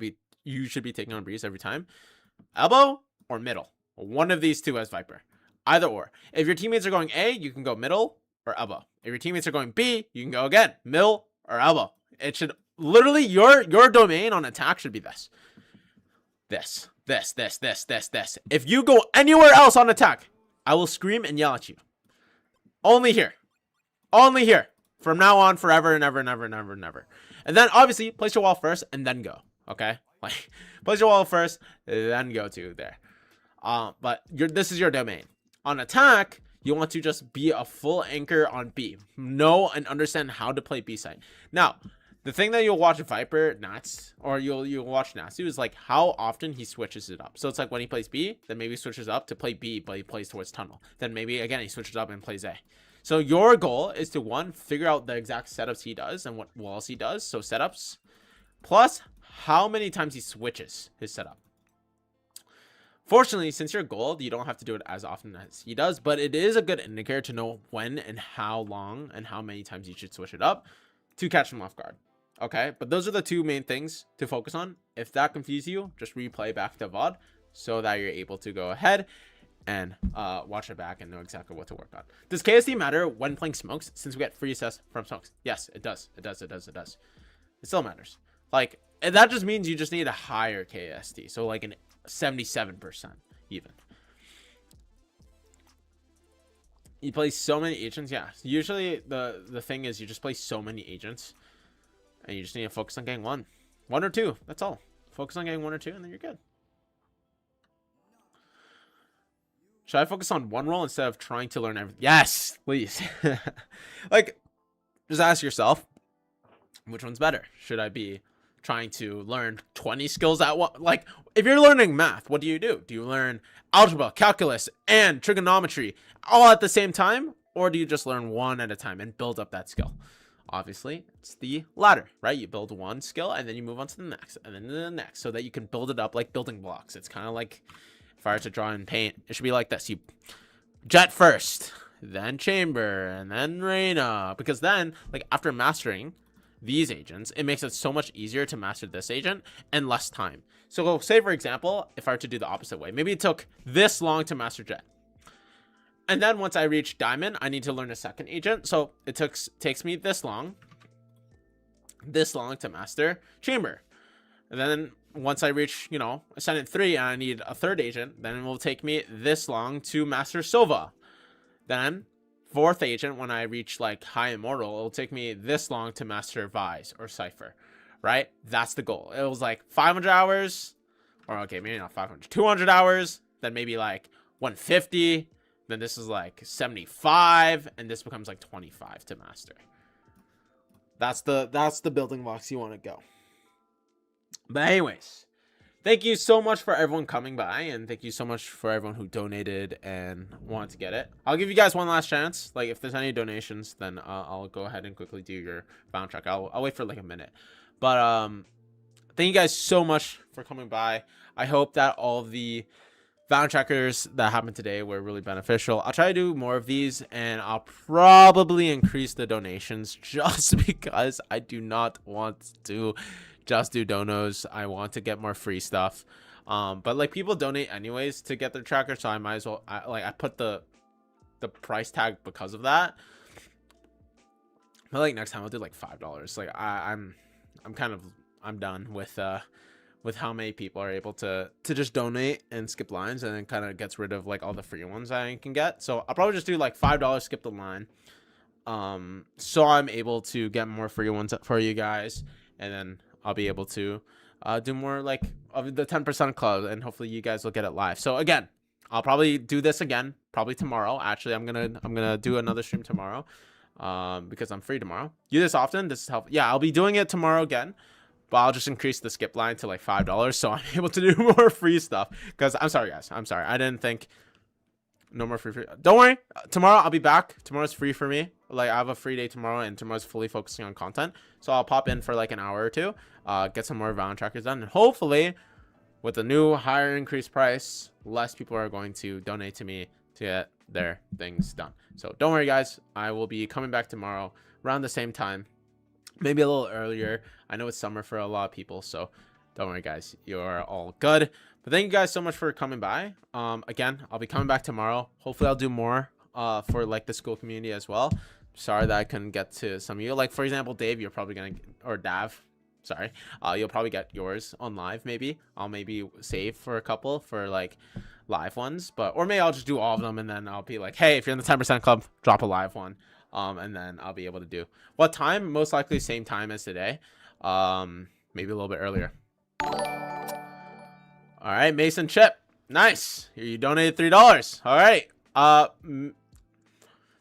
you should be taking on Breeze every time: elbow or middle. One of these two as Viper. Either or. If your teammates are going A, you can go middle or elbow. If your teammates are going B, you can go again, middle or elbow. It should literally, your domain on attack should be this. This. If you go anywhere else on attack, I will scream and yell at you. Only here. Only here. From now on, forever and ever and ever and ever and ever. And then obviously place your wall first and then go. Okay? Like, place your wall first, then go to there. But this is your domain. On attack, you want to just be a full anchor on B. Know and understand how to play B side. Now, the thing that you'll watch Viper, Nats, or you'll watch Nats do is like how often he switches it up. So it's like when he plays B, then maybe he switches up to play B, but he plays towards tunnel. Then maybe again he switches up and plays A. So your goal is to, one, figure out the exact setups he does and what walls he does. So setups, plus how many times he switches his setup. Fortunately, since you're gold, you don't have to do it as often as he does, but it is a good indicator to know when and how long and how many times you should switch it up to catch him off guard. Okay, but those are the two main things to focus on. If that confuses you, just replay back the VOD so that you're able to go ahead and watch it back and know exactly what to work on. Does KSD matter when playing smokes, since we get free assess from smokes? Yes, it does. It still matters. Like, and that just means you just need a higher KSD. So like an 77% even. You play so many agents. Yeah, usually the thing is you just play so many agents and you just need to focus on getting one or two. That's all. Focus on getting one or two and then you're good. Should I focus on one role instead of trying to learn everything? Yes, please. Like, just ask yourself, which one's better? Should I be trying to learn 20 skills at what? Like, if you're learning math, what do you do? Do you learn algebra, calculus, and trigonometry all at the same time? Or do you just learn one at a time and build up that skill? Obviously, it's the latter, right? You build one skill and then you move on to the next and then to the next so that you can build it up like building blocks. It's kind of like if I were to draw in paint, it should be like this. You jet first, then chamber, and then Reina. Because then, like, after mastering these agents, it makes it so much easier to master this agent and less time. So say, for example, if I were to do the opposite way, maybe it took this long to master jet. And then once I reach diamond, I need to learn a second agent. So it takes me this long to master chamber. And then once I reach, you know, Ascendant 3 and I need a third agent, then it will take me this long to master Sova. Then fourth agent, when I reach like high Immortal, it'll take me this long to master Vise or Cypher, right? That's the goal. It was like 500 hours, or okay, maybe not 500, 200 hours, then maybe like 150. Then this is like 75, and this becomes like 25 to master. That's the building blocks you want to go. But anyways, thank you so much for everyone coming by, and thank you so much for everyone who donated and wanted to get it. I'll give you guys one last chance. Like, if there's any donations, then I'll go ahead and quickly do your bound check. I'll wait for like a minute. But thank you guys so much for coming by. I hope that all of the bound checkers that happened today were really beneficial. I'll try to do more of these, and I'll probably increase the donations just because I do not want to just do donos. I want to get more free stuff. But like, people donate anyways to get their tracker, so I might as well I put the price tag because of that. But like, next time I'll do like $5. Like, I'm done with how many people are able to just donate and skip lines, and then kind of gets rid of like all the free ones I can get. So I'll probably just do like $5 skip the line, so I'm able to get more free ones for you guys, and then I'll be able to do more like of the 10% club, and hopefully you guys will get it live. So again, I'll probably do this again probably tomorrow. Actually, I'm gonna do another stream tomorrow, because I'm free tomorrow. Do this often. This is helpful. Yeah, I'll be doing it tomorrow again. But I'll just increase the skip line to like $5, so I'm able to do more free stuff. Because I'm sorry, guys. I'm sorry. I didn't think. No more free. Don't worry. Tomorrow I'll be back. Tomorrow's free for me. Like, I have a free day tomorrow, and tomorrow's fully focusing on content. So I'll pop in for like an hour or two, get some more Valorant trackers done, and hopefully, with the new higher increased price, less people are going to donate to me to get their things done. So don't worry, guys. I will be coming back tomorrow around the same time. Maybe a little earlier. I know it's summer for a lot of people, so don't worry, guys. You're all good. But thank you guys so much for coming by. Again, I'll be coming back tomorrow. Hopefully I'll do more for like the school community as well. Sorry that I couldn't get to some of you. Like, for example, Dave, you're probably gonna, or Dav, sorry, you'll probably get yours on live. Maybe I'll maybe save for a couple for like live ones, but or maybe I'll just do all of them, and then I'll be like, hey, if you're in the 10% club, drop a live one. And then I'll be able to do what time? Most likely same time as today. Maybe a little bit earlier. All right, Mason Chip. Nice. You donated $3. All right.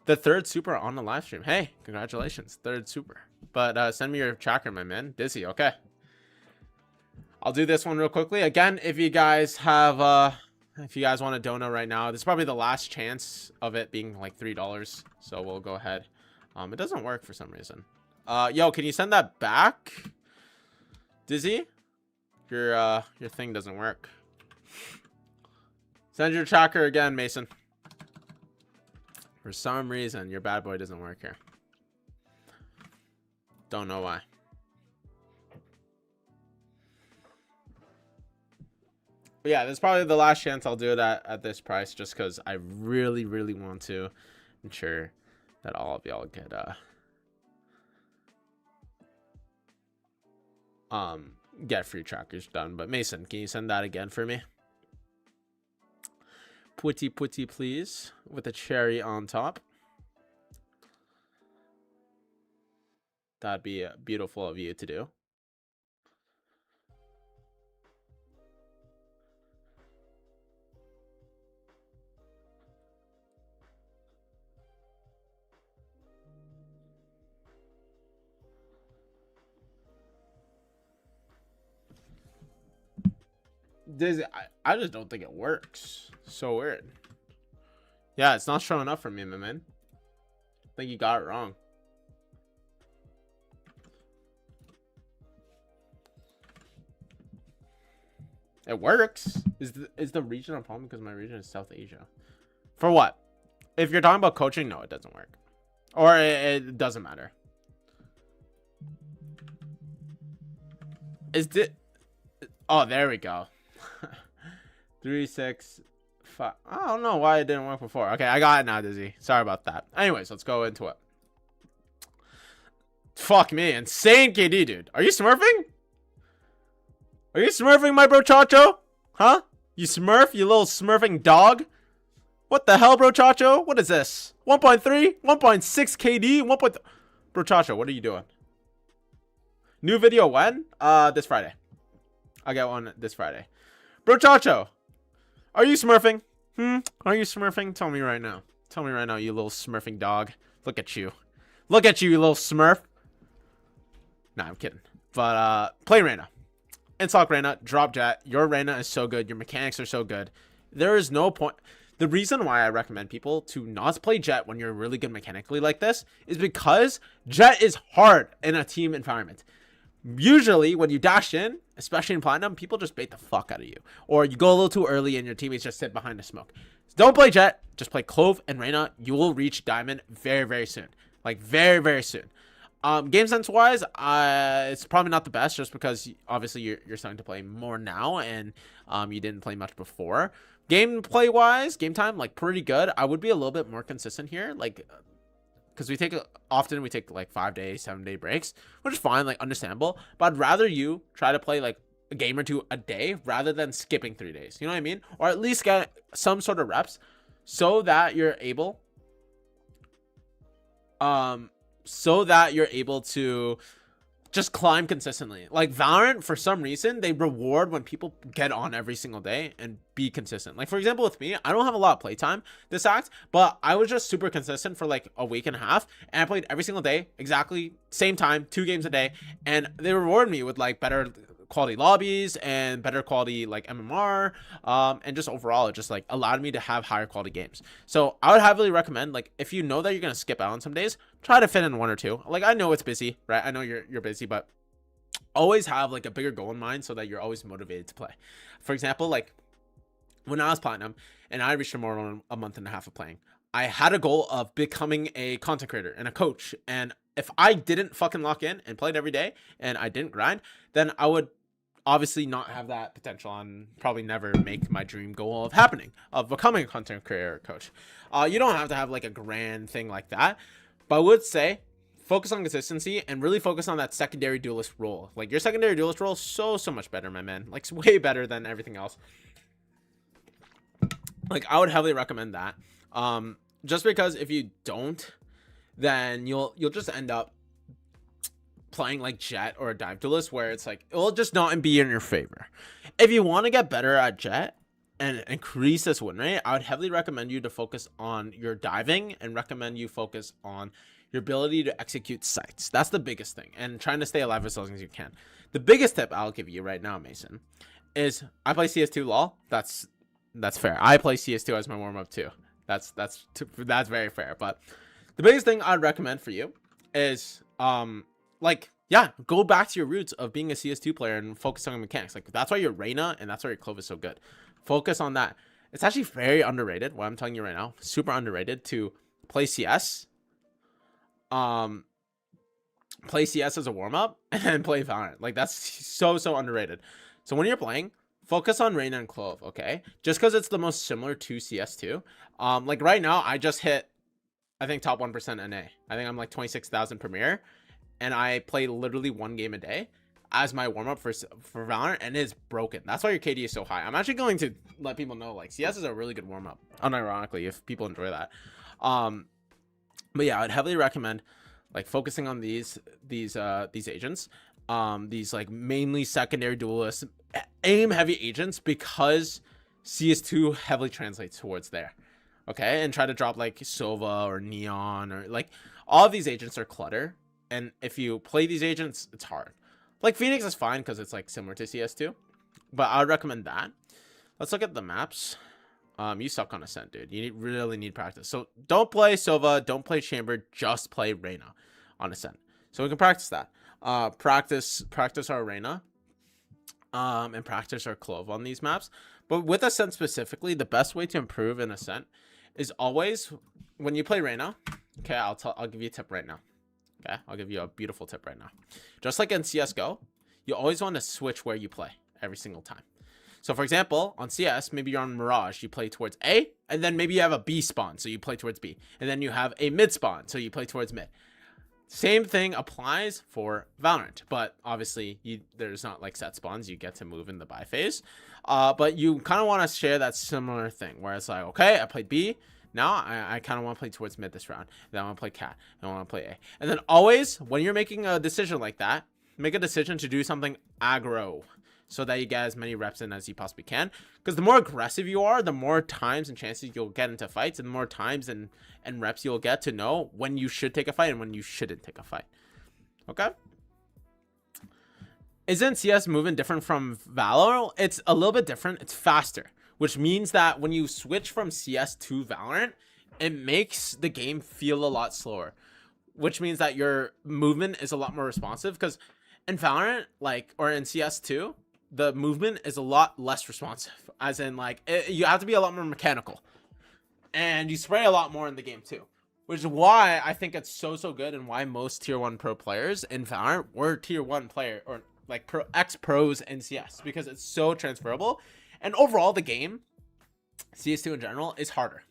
The third super on the live stream. Hey, congratulations. Third super. But send me your tracker, my man. Dizzy. Okay. I'll do this one real quickly. Again, if you guys have if you guys want to dono right now, this is probably the last chance of it being like $3. So we'll go ahead. It doesn't work for some reason. Yo, can you send that back, Dizzy? Your thing doesn't work. Send your tracker again, Mason. For some reason, your bad boy doesn't work here. Don't know why. But yeah, this is probably the last chance I'll do it at this price, just because I really, really want to ensure that all of y'all get free trackers done. But Mason, can you send that again for me? Putty, please, with a cherry on top. That'd be beautiful of you to do. I just don't think it works. So weird. Yeah, it's not showing up for me, my man. I think you got it wrong. It works. Is the region a problem because my region is South Asia? For what? If you're talking about coaching, no, it doesn't work. Or it doesn't matter. Is it? Oh, there we go. 3, 6, 5. I don't know why it didn't work before. Okay, I got it now, Dizzy. Sorry about that. Anyways, let's go into it. Fuck me. Insane KD, dude. Are you smurfing? Are you smurfing, my bro Chacho? Huh? You smurf, you little smurfing dog? What the hell, bro Chacho? What is this? 1.3? 1.6 KD? 1. Bro Chacho, what are you doing? New video when? This Friday. I got one this Friday. Bro Chacho, are you smurfing? Are you smurfing? Tell me right now. Tell me right now, you little smurfing dog. Look at you. Look at you, you little smurf. Nah, I'm kidding. But, play Reyna. Install Reyna, drop Jet. Your Reyna is so good. Your mechanics are so good. There is no point. The reason why I recommend people to not play Jet when you're really good mechanically like this is because Jet is hard in a team environment. Usually when you dash in, especially in Platinum, people just bait the fuck out of you. Or you go a little too early and your teammates just sit behind the smoke. So don't play Jet. Just play Clove and Reyna. You will reach Diamond very, very soon. Like very, very soon. Game sense wise, it's probably not the best just because obviously you're starting to play more now and you didn't play much before. Gameplay wise, game time, like pretty good. I would be a little bit more consistent here, like because we take like 5 day, 7 day breaks, which is fine, like understandable. But I'd rather you try to play like a game or two a day rather than skipping 3 days. You know what I mean? Or at least get some sort of reps so that you're able to just climb consistently. Like Valorant, for some reason, they reward when people get on every single day and be consistent. Like for example, with me, I don't have a lot of playtime this act, but I was just super consistent for like a week and a half, and I played every single day, exactly same time, 2 games a day, and they reward me with like better quality lobbies and better quality like MMR, and just overall it just like allowed me to have higher quality games. So I would heavily recommend, like if you know that you're gonna skip out on some days, try to fit in 1 or 2. Like I know it's busy, right? I know you're busy, but always have like a bigger goal in mind so that you're always motivated to play. For example, like when I was Platinum and I reached Immortal a month and a half of playing, I had a goal of becoming a content creator and a coach. And if I didn't fucking lock in and played every day and I didn't grind, then I would obviously not have that potential and probably never make my dream goal of becoming a content creator or coach. You don't have to have like a grand thing like that, but I would say focus on consistency and really focus on that secondary duelist role. Like your secondary duelist role is so much better, my man. Like way better than everything else. Like I would heavily recommend that. Just because if you don't, then you'll just end up playing like Jet or a dive duelist where it's like it will just not be in your favor. If you want to get better at Jet and increase this win rate, I would heavily recommend you to focus on your diving and recommend you focus on your ability to execute sites. That's the biggest thing, and trying to stay alive as long as you can. The biggest tip I'll give you right now, Mason, is I play CS2 lol. That's fair. I play CS2 as my warm-up too. That's very fair. But the biggest thing I'd recommend for you is like, yeah, go back to your roots of being a CS2 player and focus on mechanics. Like that's why your Reyna and that's why your Clove is so good. Focus on that. It's actually very underrated. What I'm telling you right now, super underrated to play CS. Play CS as a warm-up and play Valorant. Like that's so underrated. So when you're playing, focus on Reyna and Clove, okay? Just because it's the most similar to CS2. Like right now, I just hit, I think, top 1% NA. I think I'm like 26,000 Premier. And I play literally 1 game a day as my warm-up for Valorant, and it's broken. That's why your KD is so high. I'm actually going to let people know, like, CS is a really good warm-up, unironically, if people enjoy that. But yeah, I'd heavily recommend, like, focusing on these agents, these, like, mainly secondary duelists, aim-heavy agents, because CS2 heavily translates towards there, okay? And try to drop, like, Sova or Neon, or, like, all of these agents are clutter. And if you play these agents, it's hard. Like Phoenix is fine because it's like similar to CS2, but I would recommend that. Let's look at the maps. You suck on Ascent, dude. You really need practice. So don't play Sova, don't play Chamber, just play Reyna on Ascent. So we can practice that. Practice our Reyna. And practice our Clove on these maps. But with Ascent specifically, the best way to improve in Ascent is always when you play Reyna. Okay, I'll give you a tip right now. Okay, I'll give you a beautiful tip right now. Just like in CSGO, you always want to switch where you play every single time. So for example, on CS, maybe you're on Mirage, you play towards A, and then maybe you have a B spawn, so you play towards B. And then you have a mid spawn, so you play towards mid. Same thing applies for Valorant, but obviously there's not like set spawns. You get to move in the buy phase. But you kind of want to share that similar thing where it's like, okay, I played B. Now I kind of want to play towards mid this round. Then I want to play cat. Then I want to play A. And then always, when you're making a decision like that, make a decision to do something aggro so that you get as many reps in as you possibly can. Because the more aggressive you are, the more times and chances you'll get into fights, and the more times and reps you'll get to know when you should take a fight and when you shouldn't take a fight. Okay? Isn't CS moving different from Valor? It's a little bit different. It's faster, which means that when you switch from CS to Valorant, it makes the game feel a lot slower, which means that your movement is a lot more responsive. Because in Valorant, or in CS2, the movement is a lot less responsive, as in you have to be a lot more mechanical, and you spray a lot more in the game too, which is why I think it's so good, and why most tier 1 pro players in Valorant were tier 1 player or ex-pros in CS, because it's so transferable. And overall, the game, CS2 in general, is harder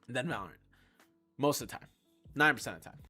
than Valorant most of the time, 9% of the time.